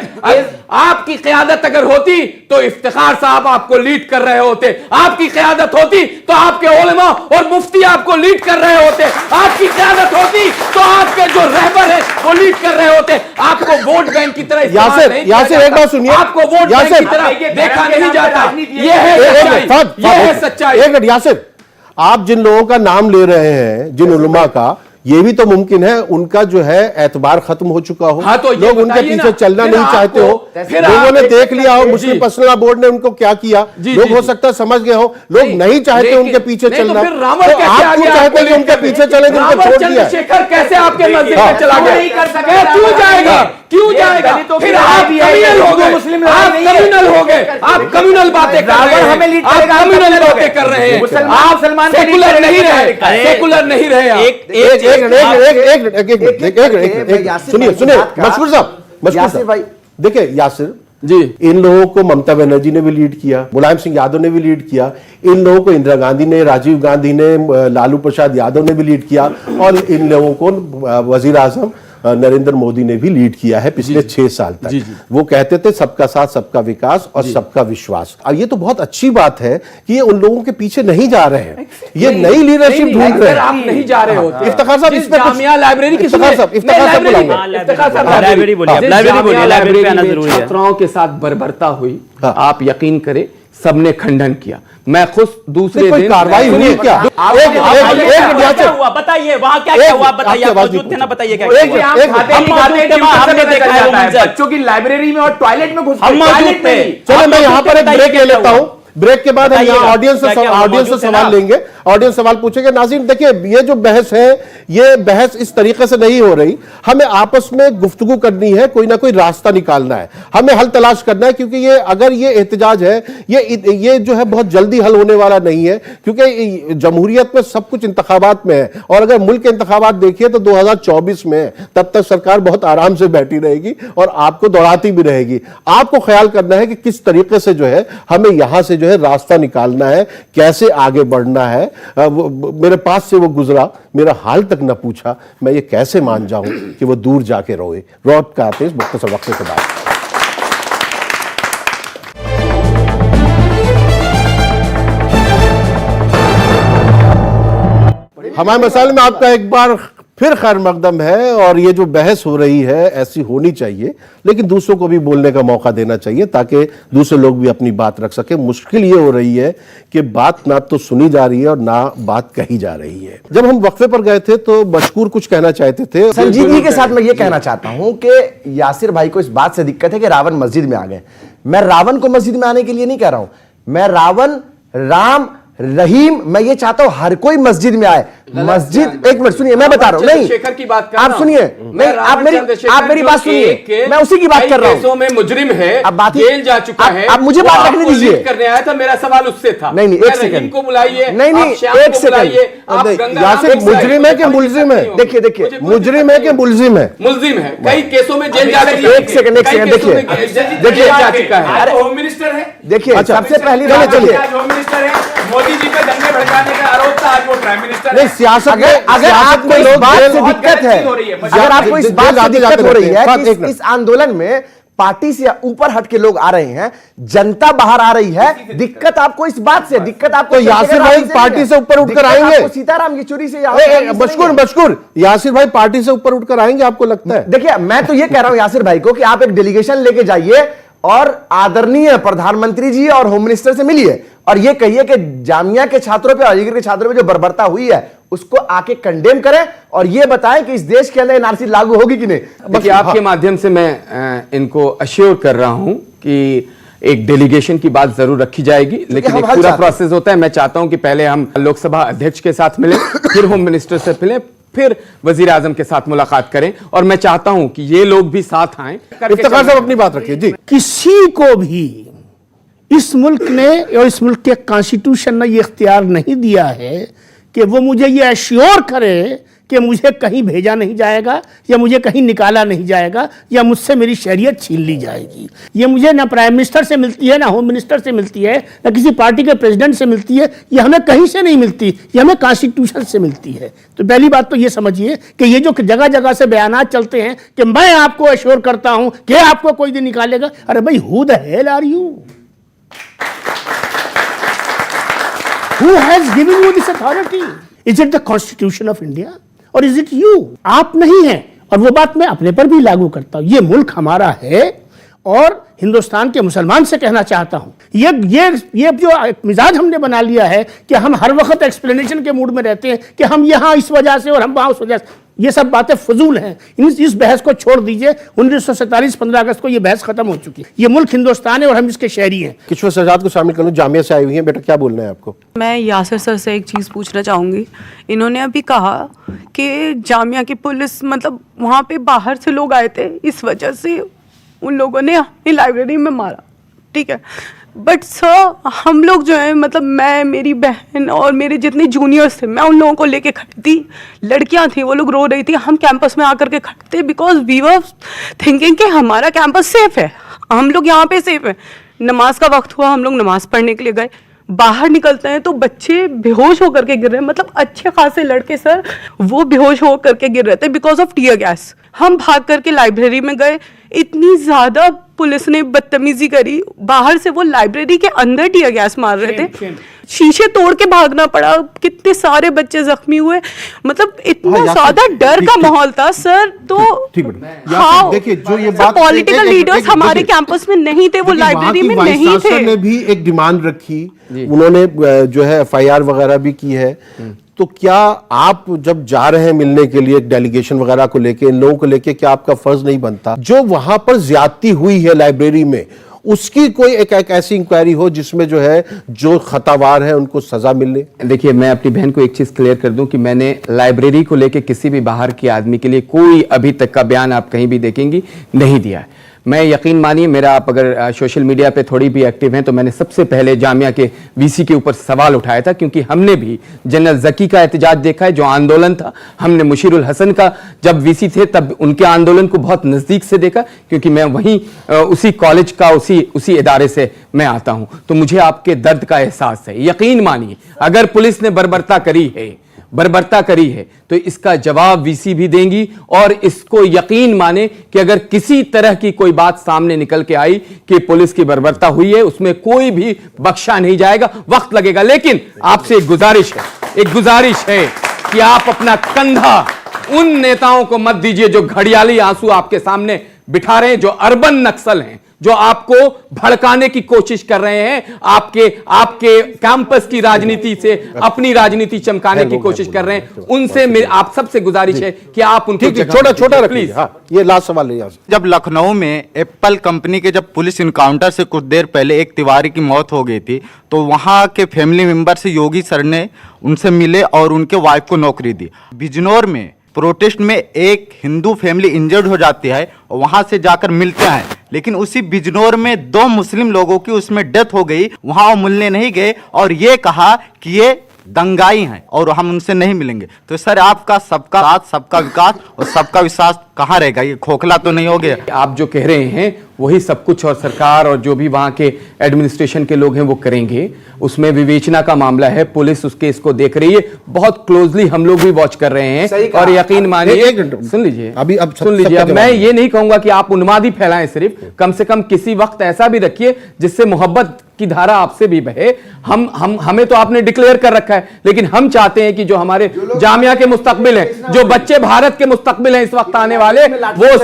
Speaker 2: आपकी क़यादत अगर होती तो इफ्तिखार साहब आपको लीड कर रहे होते, आपकी क़यादत होती तो आपके उलमा और मुफ्ती आपको लीड कर रहे होते, आपकी क़यादत होती तो आपके जो रहबर है वो लीड कर रहे होते। आपको वोट बैंक की तरह
Speaker 1: यासिर एक बात सुनिए,
Speaker 2: आपको वोट बैंक की तरह देखा नहीं जाता। ये है सच्चाई।
Speaker 1: एक मिनट यासिर, आप जिन लोगों का नाम ले रहे हैं, जिन उलमा का, ये भी तो मुमकिन है उनका जो है एतबार खत्म हो चुका हो।
Speaker 2: हाँ, तो
Speaker 1: लोग उनके पीछे चलना नहीं चाहते हो, लोगों ने देख लिया हो मुस्लिम पर्सनल बोर्ड ने उनको क्या किया, लोग हो सकता है समझ गए हो, लोग नहीं चाहते उनके पीछे चलना।
Speaker 2: तो रावण
Speaker 1: तो आप क्यों चाहते हैं कि उनके पीछे चले, जिनको छोड़ दिया?
Speaker 2: चंद्रशेखर कैसे आपके मस्जिद में चला गया? क्यों जाएगा? फिर आप कम्युनल हो गए, आप कम्युनल बातें कर रहे हैं, आप कम्युनल बातें कर रहे हैं, आप सेकुलर नहीं रहे, सेकुलर नहीं रहे।
Speaker 1: सुनिए मशहूर साहब
Speaker 4: भाई,
Speaker 1: देखिए यासिर
Speaker 2: जी,
Speaker 1: इन लोगों को ममता बनर्जी ने भी लीड किया, मुलायम सिंह यादव ने भी लीड किया, इन लोगों को इंदिरा गांधी ने, राजीव गांधी ने, लालू प्रसाद यादव ने भी लीड किया, और इन लोगों को वजीर आजम नरेंद्र मोदी ने भी लीड किया है पिछले 6 साल तक। वो कहते थे सबका साथ सबका विकास और सबका विश्वास। अब ये तो बहुत अच्छी बात है कि ये उन लोगों के पीछे नहीं जा रहे हैं, ये नई लीडरशिप ढूंढ रहे हैं।
Speaker 2: आप नहीं जा रहे होते।
Speaker 1: इफ्तिखार साहब इस पे
Speaker 2: जामिया लाइब्रेरी की
Speaker 1: इफ्तिखार साहब बुलाएंगे।
Speaker 6: लाइब्रेरी बोलिए, लाइब्रेरी पे आना जरूरी है।
Speaker 2: छात्राओं के साथ बर्बरता हुई, आप यकीन करें सबने खंडन किया। मैं खुद दूसरे दिन
Speaker 1: कार्रवाई हुई क्या?
Speaker 6: बताइए वहां क्या हुआ, बताइए, मौजूद थे ना, बताइए क्या
Speaker 5: बच्चों की लाइब्रेरी में और टॉयलेट में घुस
Speaker 6: थे।
Speaker 1: चलो मैं यहाँ पर एक ब्रेक ले लेता हूँ, ब्रेक के बाद हम यहाँ ऑडियंस से सवाल लेंगे, ऑडियंस सवाल पूछेंगे। नाज़रीन देखिए, ये जो बहस है, ये बहस इस तरीके से नहीं हो रही, हमें आपस में गुफ्तगू करनी है, कोई ना कोई रास्ता निकालना है, हमें हल तलाश करना है, क्योंकि ये अगर ये एहतजाज है, ये जो है बहुत जल्दी हल होने वाला नहीं है, क्योंकि जमहूरियत में सब कुछ इंतखाबात में है, और अगर मुल्क के इंतखाबात देखिए तो 2024 में है, तब तक सरकार बहुत आराम से बैठी रहेगी और आपको दौड़ाती भी रहेगी। आपको ख्याल करना है कि किस तरीके से जो है हमें यहां से जो है रास्ता निकालना है, कैसे आगे बढ़ना है। मेरे पास से वो गुजरा, मेरा हाल तक न पूछा, मैं ये कैसे मान जाऊं कि वो दूर जाके रोए। लौट के आते हैं इस मुख्तसर वक्फे के बाद। हमारे मसाले में आपका एक बार फिर खैर मकदम है। और ये जो बहस हो रही है ऐसी होनी चाहिए, लेकिन दूसरों को भी बोलने का मौका देना चाहिए ताकि दूसरे लोग भी अपनी बात रख सके। मुश्किल ये हो रही है कि बात ना तो सुनी जा रही है और ना बात कही जा रही है। जब हम वक्फे पर गए थे तो मशकूर कुछ कहना चाहते थे।
Speaker 4: संजीदगी के साथ मैं ये कहना चाहता हूं कि यासिर भाई को इस बात से दिक्कत है कि रावण मस्जिद में आ गए। मैं रावण को मस्जिद में आने के लिए नहीं कह रहा हूं, मैं रावण, राम, रहीम, मैं ये चाहता हूं हर कोई मस्जिद में आए। मस्जिद, एक मिनट सुनिए, मैं बता रहा हूं, नहीं
Speaker 2: शेखर की बात कर
Speaker 4: आप सुनिए, नहीं आप मेरी बात सुनिए, मैं उसी की बात कर रहा हूं।
Speaker 2: केसों में मुजरिम है,
Speaker 4: अब बात
Speaker 2: जेल जा चुका है,
Speaker 4: आप मुझे बात रखने दीजिए।
Speaker 2: करने आया था, मेरा सवाल उससे था।
Speaker 4: नहीं एक सेकंड
Speaker 2: को बुलाइए,
Speaker 4: नहीं एक सेकंड,
Speaker 1: यासिर मुजरिम है कि मुलजिम है?
Speaker 4: देखिए
Speaker 1: मुजरिम है कि मुलजिम है?
Speaker 2: मुलजिम है, कई केसों में जेल जा चुका है।
Speaker 4: एक सेकंड देखिए
Speaker 2: जा चुका है।
Speaker 5: अरे होम मिनिस्टर है,
Speaker 4: देखिए सबसे पहली बात चलिए,
Speaker 5: होम मिनिस्टर है, मोदी जी पे दंगे भड़काने का आरोप था, आज वो प्राइम मिनिस्टर है।
Speaker 1: सियासत
Speaker 4: अगर आपको इस बात से दिक्कत है, अगर आपको इस बात से दिक्कत हो रही है कि इस आंदोलन में पार्टी से ऊपर हट के लोग आ रहे हैं, जनता बाहर आ रही है, दिक्कत आपको इस बात से, दिक्कत आपको
Speaker 1: यासिर भाई पार्टी से ऊपर उठकर आएंगे?
Speaker 4: सीताराम येचुरी से
Speaker 1: मशकूर यासिर भाई पार्टी से ऊपर उठकर आएंगे, आपको लगता है?
Speaker 4: देखिए मैं तो ये कह रहा हूं यासिर भाई को कि आप एक डेलीगेशन लेके जाइए और आदरणीय प्रधानमंत्री जी और होम मिनिस्टर से मिलिए और ये कहिए कि जामिया के छात्रों पे, अलीगढ़ के छात्रों पे जो बर्बरता हुई है उसको आके कंडेम करें और ये बताएं कि इस देश के अंदर एनआरसी लागू होगी कि नहीं।
Speaker 2: देखिए आपके माध्यम से मैं इनको अश्योर कर रहा हूं कि एक डेलीगेशन की बात जरूर रखी जाएगी, लेकिन एक पूरा प्रोसेस होता है। मैं चाहता हूं कि पहले हम लोकसभा अध्यक्ष के साथ मिलें, फिर होम मिनिस्टर से मिलें, फिर वजीर आजम के साथ मुलाकात करें और मैं चाहता हूं कि ये लोग भी साथ आएं।
Speaker 1: इफ्तिखार साहब अपनी बात रखिए जी।
Speaker 3: किसी को भी इस मुल्क ने और इस मुल्क के कॉन्स्टिट्यूशन ने ये इख्तियार नहीं दिया है कि वो मुझे ये एश्योर करे कि मुझे कहीं भेजा नहीं जाएगा या मुझे कहीं निकाला नहीं जाएगा या मुझसे मेरी शरीयत छीन ली जाएगी। ये मुझे ना प्राइम मिनिस्टर से मिलती है, ना होम मिनिस्टर से मिलती है, ना किसी पार्टी के प्रेसिडेंट से मिलती है, ये हमें कहीं से नहीं मिलती, ये हमें कॉन्स्टिट्यूशन से मिलती है। तो पहली बात तो ये समझिए कि ये जो जगह जगह से बयानात चलते हैं कि मैं आपको एश्योर करता हूं कि आपको कोई दिन निकालेगा, अरे भाई who the hell are you? Who has given you this authority? Is it the Constitution of India or is it you? आप नहीं हैं। और वो बात मैं अपने पर भी लागू करता हूं। ये मुल्क हमारा है और हिंदुस्तान के मुसलमान से कहना चाहता हूं, ये जो मिजाज हमने बना लिया है कि हम हर वक्त एक्सप्लेनेशन के मूड में रहते हैं कि हम यहां इस वजह से और हम वहां उस वजह से, ये सब बातें फजूल हैं। इस बहस को छोड़ दीजिए। 1947 15 अगस्त को ये बहस खत्म हो चुकी है। ये मुल्क हिंदुस्तान है और हम इसके शहरी हैं।
Speaker 1: किशोर सजाद को शामिल कर लूं, जामिया से आई हुई हैं। बेटा क्या बोलना है आपको?
Speaker 7: मैं यासिर सर से एक चीज़ पूछना चाहूँगी। इन्होंने अभी कहा कि जामिया की पुलिस, मतलब वहाँ पे बाहर से लोग आए थे, इस वजह से उन लोगों ने अपनी लाइब्रेरी में मारा, ठीक है। बट सर हम लोग जो है, मतलब मैं, मेरी बहन और मेरे जितने जूनियर्स थे, मैं उन लोगों को लेके खड़ी थी, लड़कियां थी, वो लोग रो रही थी, हम कैंपस में आकर के खड़े थे बिकॉज वी वर थिंकिंग कि हमारा कैंपस सेफ है, हम लोग यहाँ पे सेफ है। नमाज का वक्त हुआ, हम लोग नमाज पढ़ने के लिए गए, बाहर निकलते हैं तो बच्चे बेहोश होकर के गिर रहे हैं, मतलब अच्छे खासे लड़के सर वो बेहोश होकर के गिर रहे थे बिकॉज ऑफ टीयर गैस। हम भाग करके लाइब्रेरी में गए, इतनी ज़्यादा पुलिस ने बदतमीजी करी, बाहर से वो लाइब्रेरी के अंदर टीयर गैस मार रहे थे, शीशे तोड़ के भागना पड़ा, कितने सारे बच्चे जख्मी हुए, मतलब इतना ज्यादा डर का माहौल था सर। तो हाँ,
Speaker 1: देखिए जो ये बात,
Speaker 7: पॉलिटिकल लीडर्स हमारे कैंपस में नहीं थे, वो लाइब्रेरी में नहीं थे।
Speaker 1: ने भी एक डिमांड रखी, उन्होंने जो है FIR वगैरह भी की है। तो क्या आप जब जा रहे हैं मिलने के लिए डेलीगेशन वगैरह को लेके, इन लोगों को लेके, क्या आपका फर्ज नहीं बनता जो वहां पर ज्यादती हुई है लाइब्रेरी में उसकी कोई एक ऐसी इंक्वायरी हो जिसमें जो है जो खतावार है उनको सजा मिले?
Speaker 2: देखिए मैं अपनी बहन को एक चीज क्लियर कर दूं कि मैंने लाइब्रेरी को लेके किसी भी बाहर के आदमी के लिए कोई अभी तक का बयान आप कहीं भी देखेंगी नहीं दिया है। मैं यकीन मानिए मेरा, आप अगर सोशल मीडिया पे थोड़ी भी एक्टिव हैं तो मैंने सबसे पहले जामिया के वीसी के ऊपर सवाल उठाया था, क्योंकि हमने भी जनरल जकी का एहतजाज देखा है, जो आंदोलन था। हमने मुशीरुल हसन का जब वीसी थे तब उनके आंदोलन को बहुत नजदीक से देखा, क्योंकि मैं वहीं उसी कॉलेज का उसी इदारे से मैं आता हूं। तो मुझे आपके दर्द का एहसास है। यकीन मानिए अगर पुलिस ने बर्बरता करी है तो इसका जवाब वीसी भी देंगी, और इसको यकीन माने कि अगर किसी तरह की कोई बात सामने निकल के आई कि पुलिस की बर्बरता हुई है, उसमें कोई भी बख्शा नहीं जाएगा, वक्त लगेगा। लेकिन आपसे एक गुजारिश है कि आप अपना कंधा उन नेताओं को मत दीजिए जो घड़ियाली आंसू आपके सामने बिठा रहे हैं, जो अर्बन नक्सल हैं, जो आपको भड़काने की कोशिश कर रहे हैं, आपके कैंपस की राजनीति से अपनी राजनीति चमकाने की कोशिश कर रहे हैं। उनसे आप सबसे गुजारिश है कि आप उनको
Speaker 1: छोटा प्लीज। हाँ, ये लास्ट सवाल है।
Speaker 8: जब लखनऊ में एप्पल कंपनी के जब पुलिस इनकाउंटर से कुछ देर पहले एक तिवारी की मौत हो गई थी, तो वहां के फैमिली मेंबर से योगी सर ने उनसे मिले और उनके वाइफ को नौकरी दी। बिजनौर में प्रोटेस्ट में एक हिंदू फैमिली इंजर्ड हो जाती है और वहां से जाकर मिलते हैं, लेकिन उसी बिजनौर में 2 मुस्लिम लोगों की उसमें डेथ हो गई, वहां वो मिलने नहीं गए और ये कहा कि ये दंगाई हैं और हम उनसे नहीं मिलेंगे। तो सर, आपका सबका साथ, सबका विकास और सबका विश्वास कहाँ रहेगा? ये खोखला तो नहीं हो गया?
Speaker 2: आप जो कह रहे हैं वही सब कुछ, और सरकार और जो भी वहां के एडमिनिस्ट्रेशन के लोग हैं वो करेंगे। उसमें विवेचना का मामला है, पुलिस उसके इसको देख रही है बहुत क्लोजली, हम लोग भी वॉच कर रहे हैं। और यकीन मानिए, सुन लीजिए, अब मैं ये नहीं कहूंगा कि आप उन्मादी फैलाएं, सिर्फ कम से कम किसी वक्त ऐसा भी रखिए जिससे मोहब्बत की धारा आपसे भी बहे। हमें तो आपने डिक्लेयर कर रखा है, लेकिन हम चाहते हैं कि जो हमारे जामिया के मुस्तकबिल हैं, जो बच्चे भारत के मुस्तकबिल हैं इस वक्त आने वाले, वो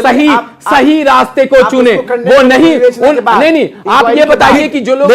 Speaker 2: सही रास्ते को चुने, वो नहीं आप ये बताइए कि जो लोग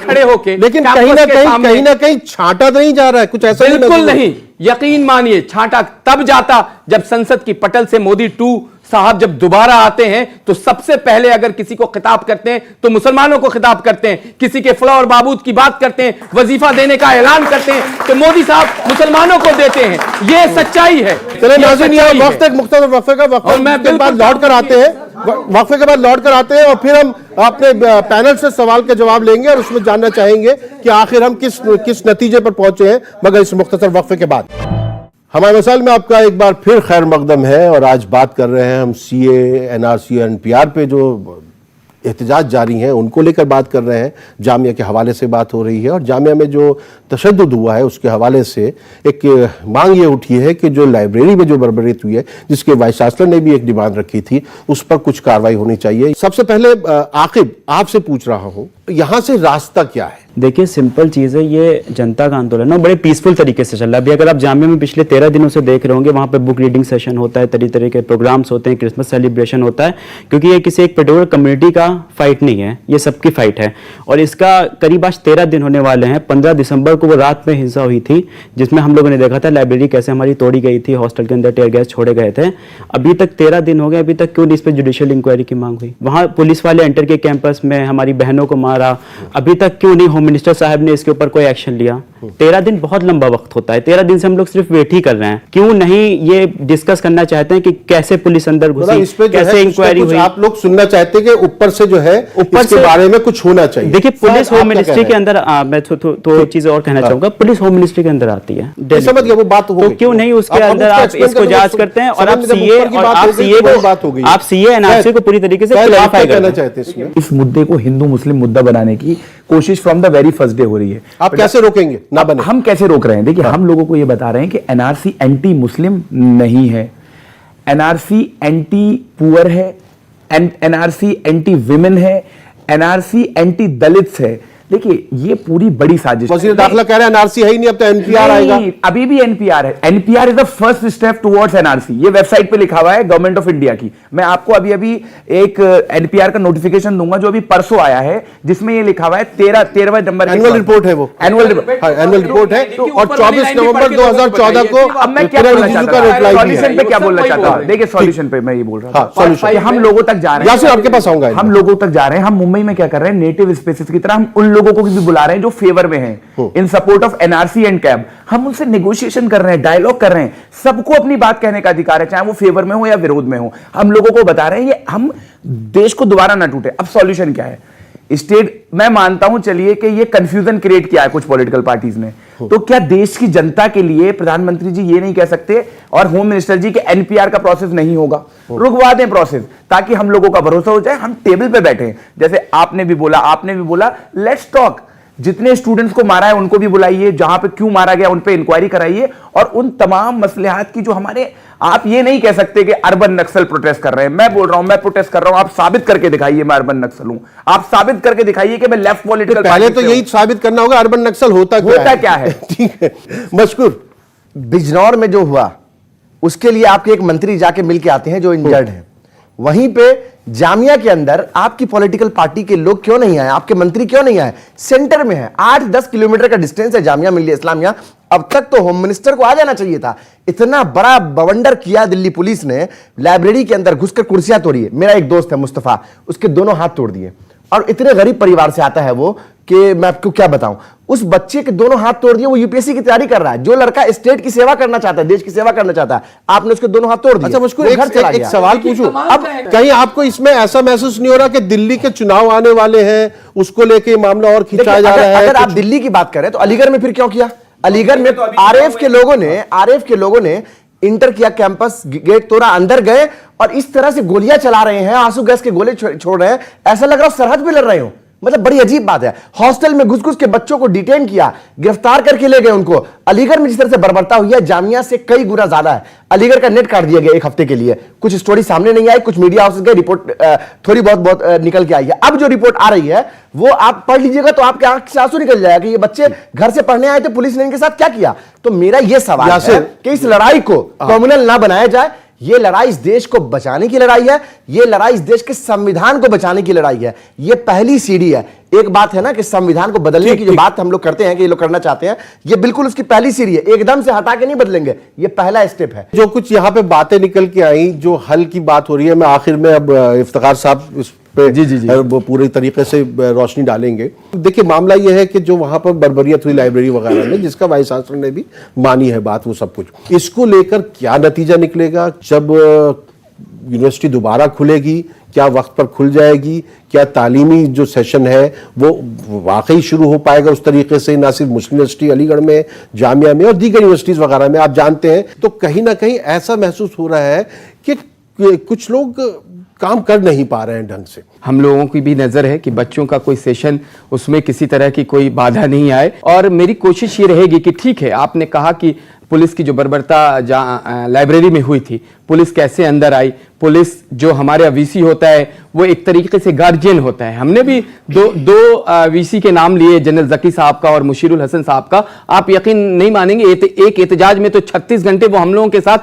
Speaker 2: खड़े होके,
Speaker 1: लेकिन कहीं ना कहीं छांटा तो नहीं जा रहा है कुछ ऐसा?
Speaker 2: बिल्कुल नहीं। यकीन मानिए छांटा तब जाता जब संसद की पटल से मोदी 2 साहब जब दोबारा आते हैं तो सबसे पहले अगर किसी को खिताब करते हैं तो मुसलमानों को खिताब करते हैं, किसी के फला और बाबूद की बात करते हैं, वजीफा देने का ऐलान करते हैं तो मोदी साहब मुसलमानों को देते हैं। ये सच्चाई है।
Speaker 1: चलिए नाज़रीन, वक्त एक मुख्तसर वक्फे का वक्फे बाद लौट कर आते हैं, वक्फे के बाद लौट कर आते हैं और फिर हम अपने पैनल से सवाल के जवाब लेंगे और उसमें जानना चाहेंगे कि आखिर हम किस नतीजे पर पहुंचे हैं, मगर इस मुख्तसर वक्फे के बाद। हमारे मसाइल में आपका एक बार फिर खैर मकदम है और आज बात कर रहे हैं हम सीए, एनआरसी, एनपीआर पे जो एहतजाज जारी हैं उनको लेकर बात कर रहे हैं। जामिया के हवाले से बात हो रही है और जामिया में जो तशद्दुद हुआ है उसके हवाले से एक मांग ये उठी है कि जो लाइब्रेरी में जो बर्बरीत हुई है, जिसके वाइस चांसलर ने भी एक डिमांड रखी थी, उस पर कुछ कार्रवाई होनी चाहिए। सबसे पहले आकिब आपसे पूछ रहा हूं, यहां से रास्ता क्या है?
Speaker 6: देखिए, सिंपल चीज़ है, ये जनता का आंदोलन है, बड़े पीसफुल तरीके से चल रहा है। अभी अगर आप जामिया में पिछले 13 दिनों से देख रहे होंगे, वहाँ पे बुक रीडिंग सेशन होता है, तरह के प्रोग्राम्स होते हैं, क्रिसमस सेलिब्रेशन होता है, क्योंकि ये किसी एक पर्टिकुलर कम्युनिटी का फाइट नहीं है, ये सबकी फाइट है। और इसका करीब आज 13 दिन होने वाले हैं। 15 दिसंबर को वो रात में हिंसा हुई थी जिसमें हम लोगों ने देखा था लाइब्रेरी कैसे हमारी तोड़ी गई थी, हॉस्टल के अंदर टेयर गैस छोड़े गए थे। अभी तक 13 दिन हो गए, अभी तक क्यों नहीं इस पर जुडिशियल इंक्वायरी की मांग हुई? वहाँ पुलिस वाले एंटर के कैंपस में हमारी बहनों को मारा, अभी तक क्यों नहीं होम मिनिस्टर साहब ने इसके ऊपर कोई एक्शन लिया? 13 दिन बहुत लंबा वक्त होता है, 13 दिन से हम लोग सिर्फ वेट ही कर रहे हैं। क्यों नहीं ये डिस्कस करना चाहते हैं कि कैसे पुलिस अंदर घुसी, कैसे इंक्वायरी हुई?
Speaker 1: आप लोग सुनना चाहते हैं कि ऊपर से जो है ऊपर के बारे में कुछ होना चाहिए।
Speaker 6: देखिए, पुलिस होम मिनिस्ट्री के अंदर, मैं तो चीज और कहना चाहूंगा, पुलिस होम मिनिस्ट्री के अंदर आती है,
Speaker 1: समझ गया वो बात हो गई,
Speaker 6: तो क्यों नहीं उसके अंदर आप इसको जांच करते हैं और आप सीए एनआरसी को पूरी तरीके से क्लैरिफाई करना चाहते हैं।
Speaker 5: इस मुद्दे को हिंदू मुस्लिम मुद्दा बनाने की कोशिश from the very first day हो रही है।
Speaker 1: आप कैसे रोकेंगे ना बने?
Speaker 5: हम कैसे रोक रहे हैं? देखिए, हम लोगों को ये बता रहे हैं कि एनआरसी एंटी मुस्लिम नहीं है, एनआरसी एंटी पुअर है, एनआरसी एंटी विमेन है, एनआरसी एंटी दलित्स है। देखिए, ये पूरी बड़ी साजिश है।
Speaker 1: वज़ीर दाखिला कह रहे हैं एनआरसी है ही नहीं, अब तो एनपीआर आएगा।
Speaker 5: अभी भी एनपीआर है। NPR is the first step towards NRC. ये वेबसाइट पे लिखा हुआ है गवर्नमेंट ऑफ इंडिया की। मैं आपको अभी एक एनपीआर का नोटिफिकेशन दूंगा जो अभी परसों आया है, जिसमें ये लिखा हुआ है 13वें नंबर
Speaker 1: एनुअल रिपोर्ट है, वो एनुअल रिपोर्ट है और 24 नवंबर 2014 को
Speaker 5: अब मैं क्या बोलना चाहता हूं, सॉल्यूशन पे क्या बोलना चाहता हूं? देखिए, सॉल्यूशन पे मैं ये बोल रहा हूं, हम लोगों तक जा रहे हैं,
Speaker 1: आपके पास आऊंगा,
Speaker 5: हम लोगों तक जा रहे हैं। हम मुंबई में क्या कर रहे हैं, नेटिव स्पेसेस की तरह हम उन लोगों को भी बुला रहे हैं जो फेवर में हैं, इन support of NRC and cab. हम उनसे नेगोशिएशन कर रहे हैं, डायलॉग कर रहे हैं। सबको अपनी बात कहने का अधिकार है, चाहे वो फेवर में हो या विरोध में हो। हम लोगों को बता रहे हैं ये हम देश को दोबारा ना टूटे। अब सॉल्यूशन क्या है? स्टेट, मैं मानता हूं चलिए कि ये कंफ्यूजन क्रिएट किया है कुछ पॉलिटिकल पार्टीज ने, तो क्या देश की जनता के लिए प्रधानमंत्री जी ये नहीं कह सकते और होम मिनिस्टर जी के एनपीआर का प्रोसेस नहीं होगा, रुकवा दें प्रोसेस, ताकि हम लोगों का भरोसा हो जाए, हम टेबल पे बैठे हैं। जैसे आपने भी बोला लेट्स टॉक। जितने स्टूडेंट्स को मारा है उनको भी बुलाइए, जहां पे क्यों मारा गया उन पे इंक्वायरी कराइए, और उन तमाम मसलेहात की जो हमारे, आप ये नहीं कह सकते कि अर्बन नक्सल प्रोटेस्ट कर रहे हैं। मैं बोल रहा हूं मैं प्रोटेस्ट कर रहा हूं, आप साबित करके दिखाइए मैं अर्बन नक्सल हूं। आप साबित करके दिखाइए कि मैं लेफ्ट पॉलिटिकल
Speaker 1: पहले तो यही साबित करना होगा अर्बन नक्सल होता
Speaker 5: क्या है।
Speaker 1: ठीक है, मशकूर।
Speaker 4: बिजनौर में जो हुआ उसके लिए आपके एक मंत्री जाके मिल के आते हैं जो इंजर्ड हैं। वहीं पे जामिया के अंदर आपकी पॉलिटिकल पार्टी के लोग क्यों नहीं आए, आपके मंत्री क्यों नहीं आए? सेंटर में है, 8-10 किलोमीटर का डिस्टेंस है जामिया मिल्लिया इस्लामिया। अब तक तो होम मिनिस्टर को आ जाना चाहिए था। इतना बड़ा बवंडर किया दिल्ली पुलिस ने, लाइब्रेरी के अंदर घुसकर कुर्सियां तोड़ी है। मेरा एक दोस्त है मुस्तफा, उसके दोनों हाथ तोड़ दिए, और इतने गरीब परिवार से आता है वो कि मैं आपको क्या बताऊं। उस बच्चे के दोनों हाथ तोड़ दिए, वो यूपीएससी की तैयारी कर रहा है। जो लड़का स्टेट की सेवा करना चाहता है, देश की सेवा करना चाहता है, आपने उसके दोनों हाथ तोड़ दिए।
Speaker 1: अच्छा मुझको एक सवाल पूछूं, अब कहीं आपको इसमें ऐसा महसूस नहीं हो रहा कि दिल्ली के चुनाव आने वाले हैं, उसको लेके मामला और खिंचाया जा रहा है?
Speaker 4: अगर आप दिल्ली की बात करें तो अलीगढ़ में फिर क्यों किया? अलीगढ़ में आरएफ के लोगों ने इंटर किया, कैंपस गेट तोड़ा, अंदर गए और इस तरह से गोलियां चला रहे हैं, आंसू गैस के गोले छोड़ रहे हैं, ऐसा लग रहा है सरहद पे लड़ रहे हो। मतलब बड़ी अजीब बात है। हॉस्टल में घुस-घुस के बच्चों को डिटेन किया, गिरफ्तार करके ले गए उनको। अलीगढ़ में जिस तरह से बर्बरता हुई है, जामिया से कई गुना ज्यादा है। अलीगढ़ का नेट काट दिया गया 1 हफ्ते के लिए। कुछ स्टोरी सामने नहीं आई, कुछ मीडिया हाउसेस गए, रिपोर्ट थोड़ी बहुत निकल के आई है। अब जो रिपोर्ट आ रही है वो आप पढ़ लीजिएगा तो आपके आंख से आंसू निकल जाएगा कि ये बच्चे घर से पढ़ने आए थे, पुलिस ने इनके साथ क्या किया। तो मेरा यह सवाल है कि इस लड़ाई को कम्युनल ना बनाया जाए। ये लड़ाई इस देश को बचाने की लड़ाई है, ये लड़ाई इस देश के संविधान को बचाने की लड़ाई है। ये पहली सीढ़ी है। एक बात है ना कि संविधान को बदलने की जो बात हम लोग करते हैं कि ये लोग करना चाहते हैं, ये बिल्कुल उसकी पहली सीढ़ी है। एकदम से हटा के नहीं बदलेंगे, ये पहला स्टेप है।
Speaker 1: जो कुछ यहाँ पे बातें निकल के आई, जो हल की बात हो रही है, मैं आखिर में अब इफ्तिखार साहब इस पे वो पूरे तरीके से रोशनी डालेंगे। देखिए मामला ये है कि जो वहां पर बर्बरियत हुई लाइब्रेरी वगैरह में, जिसका वाइस चांसलर ने भी मानी है बात, वो सब कुछ, इसको लेकर क्या नतीजा निकलेगा? जब यूनिवर्सिटी दोबारा खुलेगी, क्या वक्त पर खुल जाएगी? क्या तालीमी जो सेशन है वो वाकई शुरू हो पाएगा उस तरीके से, ना सिर्फ मुस्लिम यूनिवर्सिटी अलीगढ़ में, जामिया में और दीगर यूनिवर्सिटीज वगैरह में आप जानते हैं। तो कहीं ना कहीं ऐसा महसूस हो रहा है कि कुछ लोग काम कर नहीं पा रहे हैं ढंग से।
Speaker 2: हम लोगों की भी नजर है कि बच्चों का कोई सेशन, उसमें किसी तरह की कोई बाधा नहीं आए। और मेरी कोशिश ये रहेगी कि ठीक है, आपने कहा कि पुलिस की जो बर्बरता लाइब्रेरी में हुई थी, पुलिस कैसे अंदर आई, पुलिस जो हमारे वीसी होता है वो एक तरीके से गार्जियन होता है। हमने भी दो वीसी के नाम लिए, जनरल जकी साहब का और मुशीरुल हसन साहब का। आप यकीन नहीं मानेंगे, एक एहतजाज में तो 36 घंटे वो हम लोगों के साथ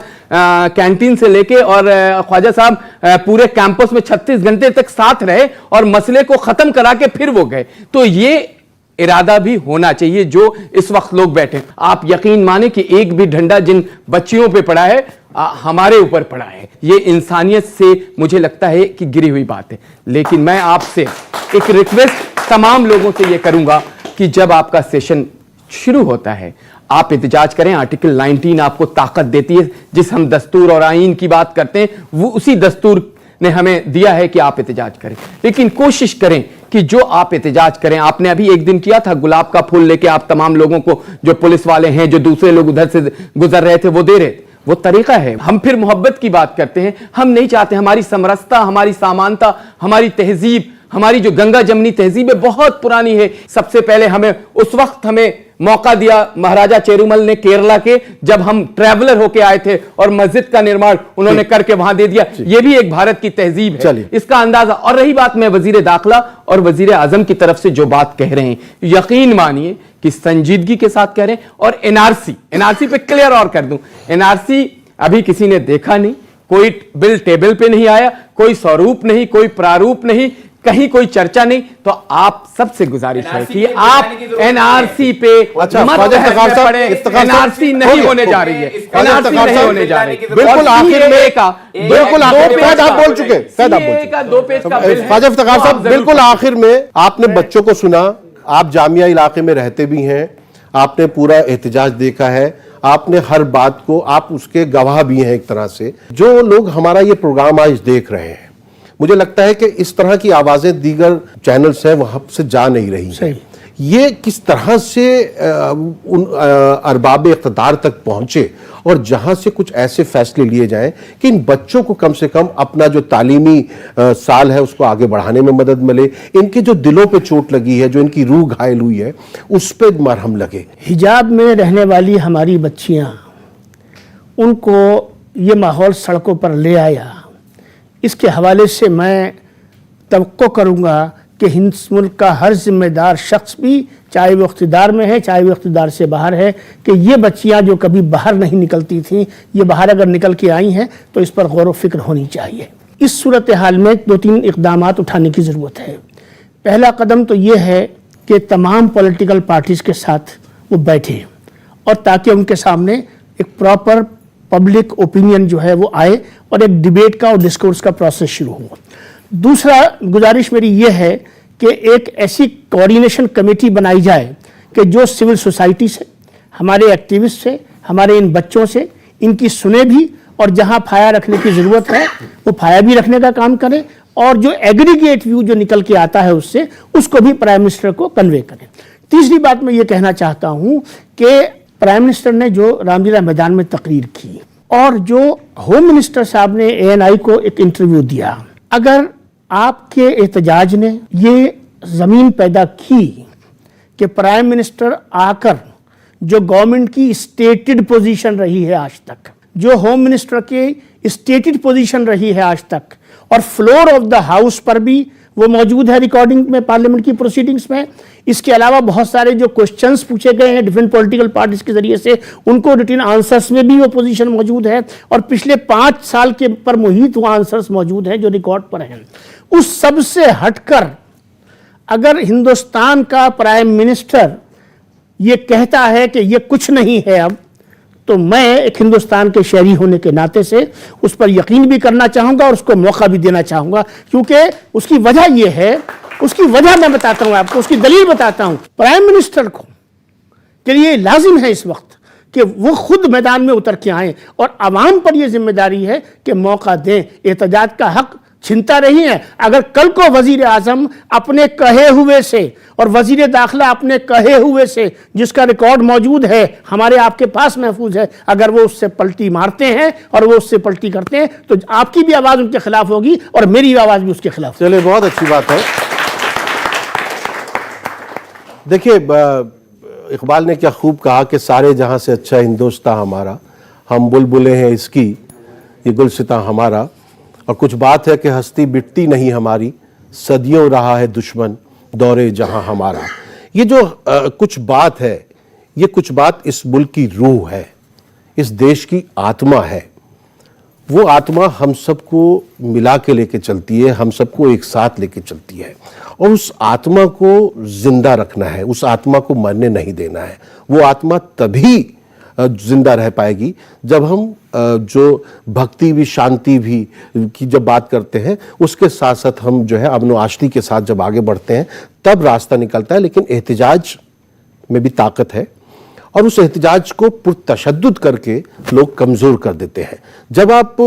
Speaker 2: कैंटीन से लेके, और ख्वाजा साहब पूरे कैंपस में 36 घंटे तक साथ रहे और मसले को खत्म करा के फिर वो गए। तो ये इरादा भी होना चाहिए जो इस वक्त लोग बैठे। आप यकीन माने कि एक भी डंडा जिन बच्चियों पे पड़ा है हमारे ऊपर पड़ा है। ये इंसानियत से मुझे लगता है कि गिरी हुई बात है। लेकिन मैं आपसे एक रिक्वेस्ट तमाम लोगों से ये करूंगा कि जब आपका सेशन शुरू होता है आप एहतजाज करें। आर्टिकल 19 आपको ताकत देती है। जिस हम दस्तूर और आईन की बात करते हैं वो उसी दस्तूर ने हमें दिया है कि आप एहतजाज करें। लेकिन कोशिश करें कि जो आप एहतजाज करें, आपने अभी एक दिन किया था, गुलाब का फूल लेके आप तमाम लोगों को, जो पुलिस वाले हैं, जो दूसरे लोग उधर से गुजर रहे थे, वो दे रहे थे। वो तरीका है। हम फिर मोहब्बत की बात करते हैं। हम नहीं चाहते, हमारी समरसता, हमारी सामानता, हमारी तहजीब, हमारी जो गंगा जमनी तहजीब है बहुत पुरानी है। सबसे पहले हमें उस वक्त हमें मौका दिया महाराजा चेरुमल ने केरला के, जब हम ट्रैवलर होके आए थे और मस्जिद का निर्माण उन्होंने करके वहां दे दिया। ये भी एक भारत की तहजीब है, इसका अंदाजा। और रही बात में वजीर दाखिला और वजीर आजम की तरफ से जो बात कह रहे हैं, यकीन मानिए कि संजीदगी के साथ कह रहे हैं। और एनआरसी पे क्लियर और कर दूं, एनआरसी अभी किसी ने देखा नहीं, कोई बिल टेबल पे नहीं आया, कोई स्वरूप नहीं, कोई प्रारूप नहीं, कहीं कोई चर्चा नहीं। तो आप सबसे गुजारिश है कि आप एनआरसी पे मत एनआरसी नहीं होने जा रही है, एनआरसी नहीं होने जा रही।
Speaker 1: बिल्कुल आखिर में आप बोल चुके,
Speaker 2: दो पेज का बिल है।
Speaker 1: ख्वाजा इफ्तिखार साहब, बिल्कुल आखिर में आपने बच्चों को सुना, आप जामिया इलाके में रहते भी हैं, आपने पूरा एहतजाज देखा है, आपने हर बात को, आप उसके गवाह भी हैं एक तरह से। जो लोग हमारा ये प्रोग्राम आज देख रहे हैं, मुझे लगता है कि इस तरह की आवाजें दीगर चैनल्स हैं वहां से जा नहीं रही हैं। ये किस तरह से उन अरबाब इक़्तिदार तक पहुंचे और जहां से कुछ ऐसे फैसले लिए जाएं कि इन बच्चों को कम से कम अपना जो तालीमी साल है उसको आगे बढ़ाने में मदद मिले, इनके जो दिलों पे चोट लगी है, जो इनकी रूह घायल हुई है, उस पे मरहम लगे।
Speaker 3: हिजाब में रहने वाली हमारी बच्चियां, उनको ये माहौल सड़कों पर ले आया, इसके हवाले से मैं तवक्को करूंगा कि हिंद मुल्क का हर जिम्मेदार शख्स भी, चाहे वो इख्तिदार में है चाहे वो इख्तिदार से बाहर है, कि ये बच्चियां जो कभी बाहर नहीं निकलती थीं, ये बाहर अगर निकल के आई हैं तो इस पर गौर व फिक्र होनी चाहिए। इस सूरत हाल में 2-3 इक़दामात उठाने की ज़रूरत है। पहला कदम तो ये है कि तमाम पॉलिटिकल पार्टीज़ के साथ वो बैठे और ताकि उनके सामने एक प्रॉपर पब्लिक ओपिनियन जो है वो आए और एक डिबेट का और डिस्कोर्स का प्रोसेस शुरू हो। दूसरा गुजारिश मेरी ये है कि एक ऐसी कोऑर्डिनेशन कमेटी बनाई जाए कि जो सिविल सोसाइटी से, हमारे एक्टिविस्ट से, हमारे इन बच्चों से, इनकी सुने भी और जहां फाया रखने की ज़रूरत है वो फाया भी रखने का काम करें और जो एग्रीगेट व्यू जो निकल के आता है उससे, उसको भी प्राइम मिनिस्टर को कन्वे करें। तीसरी बात मैं ये कहना चाहता हूँ कि प्राइम मिनिस्टर ने जो रामलीला मैदान में तकरीर की और जो होम मिनिस्टर साहब ने ANI को एक इंटरव्यू दिया, अगर आपके एहतजाज ने ये ज़मीन पैदा की कि प्राइम मिनिस्टर आकर जो गवर्नमेंट की स्टेटेड पोजीशन रही है आज तक, जो होम मिनिस्टर के स्टेटेड पोजीशन रही है आज तक, और फ्लोर ऑफ द हाउस पर भी वो मौजूद है रिकॉर्डिंग में, पार्लियामेंट की प्रोसीडिंग्स में। इसके अलावा बहुत सारे जो क्वेश्चंस पूछे गए हैं डिफरेंट पॉलिटिकल पार्टीज के जरिए से, उनको रिटन आंसर्स में भी वो पोजीशन मौजूद है और पिछले 5 साल के पर मुहित वो आंसर्स मौजूद हैं जो रिकॉर्ड पर हैं। उस सब से हटकर अगर हिंदुस्तान का प्राइम मिनिस्टर ये कहता है कि ये कुछ नहीं है अब, तो मैं एक हिंदुस्तान के शहरी होने के नाते से उस पर यकीन भी करना चाहूंगा और उसको मौका भी देना चाहूंगा, क्योंकि उसकी वजह यह है, उसकी वजह मैं बताता हूं आपको, उसकी दलील बताता हूं। प्राइम मिनिस्टर को के लिए लाजिम है इस वक्त कि वो खुद मैदान में उतर के आए और आवाम पर यह जिम्मेदारी है कि मौका दें। एहतजाज का हक छिनता नहीं है। अगर कल को वजीर आजम अपने कहे हुए से और वजीर दाखिला अपने कहे हुए से, जिसका रिकॉर्ड मौजूद है, हमारे आपके पास महफूज है, अगर वो उससे पलटी मारते हैं और वो उससे पलटी करते हैं तो आपकी भी आवाज उनके खिलाफ होगी और मेरी आवाज भी उसके खिलाफ।
Speaker 1: चलिए, बहुत अच्छी बात है। देखिए, इकबाल ने क्या खूब कहा कि सारे जहां से अच्छा हिंदुस्तान हमारा, हम बुलबुलें हैं इसकी, ये गुलसिता हमारा, और कुछ बात है कि हस्ती बिटती नहीं हमारी, सदियों रहा है दुश्मन दौरे जहां हमारा। ये जो कुछ बात है, ये कुछ बात इस मुल्क की रूह है, इस देश की आत्मा है। वो आत्मा हम सबको मिला के लेके चलती है, हम सबको एक साथ लेके चलती है और उस आत्मा को जिंदा रखना है, उस आत्मा को मरने नहीं देना है। वो आत्मा तभी जिंदा रह पाएगी जब हम जो भक्ति भी, शांति भी की जब बात करते हैं, उसके साथ साथ हम जो है अमन व आशती के साथ जब आगे बढ़ते हैं, तब रास्ता निकलता है। लेकिन एहतिजाज में भी ताकत है और उस एहतिजाज को पुरतशद्दुद करके लोग कमज़ोर कर देते हैं। जब आप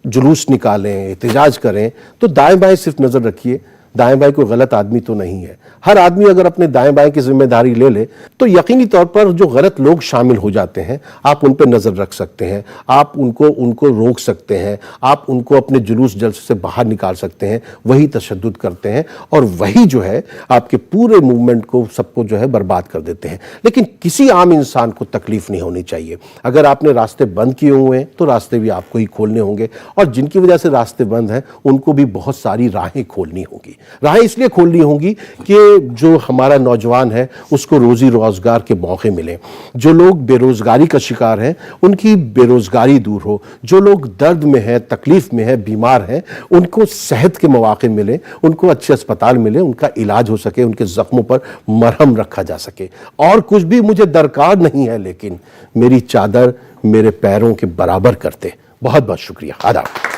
Speaker 1: जुलूस निकालें, एहतिजाज करें, तो दाएं बाएं सिर्फ नज़र रखिए, दाएं बाएं कोई गलत आदमी तो नहीं है। हर आदमी अगर अपने दाएं बाएं की जिम्मेदारी ले ले तो यकीनी तौर पर जो गलत लोग शामिल हो जाते हैं, आप उन पर नज़र रख सकते हैं, आप उनको रोक सकते हैं, आप उनको अपने जुलूस जलसे से बाहर निकाल सकते हैं। वही तशद्दुद करते हैं और वही जो है आपके पूरे मूवमेंट को, सबको जो है बर्बाद कर देते हैं। लेकिन किसी आम इंसान को तकलीफ नहीं होनी चाहिए। अगर आपने रास्ते बंद किए हुए हैं तो रास्ते भी आपको ही खोलने होंगे, और जिनकी वजह से रास्ते बंद हैं उनको भी बहुत सारी राहें खोलनी होंगी। राहें इसलिए खोलनी होंगी कि जो हमारा नौजवान है उसको रोजी रोजगार के मौके मिले, जो लोग बेरोजगारी का शिकार हैं उनकी बेरोजगारी दूर हो, जो लोग दर्द में हैं, तकलीफ में हैं, बीमार हैं, उनको सेहत के मौके मिले, उनको अच्छे अस्पताल मिले, उनका इलाज हो सके, उनके जख्मों पर मरहम रखा जा सके। और कुछ भी मुझे दरकार नहीं है, लेकिन मेरी चादर मेरे पैरों के बराबर करते। बहुत बहुत शुक्रिया। आदाब।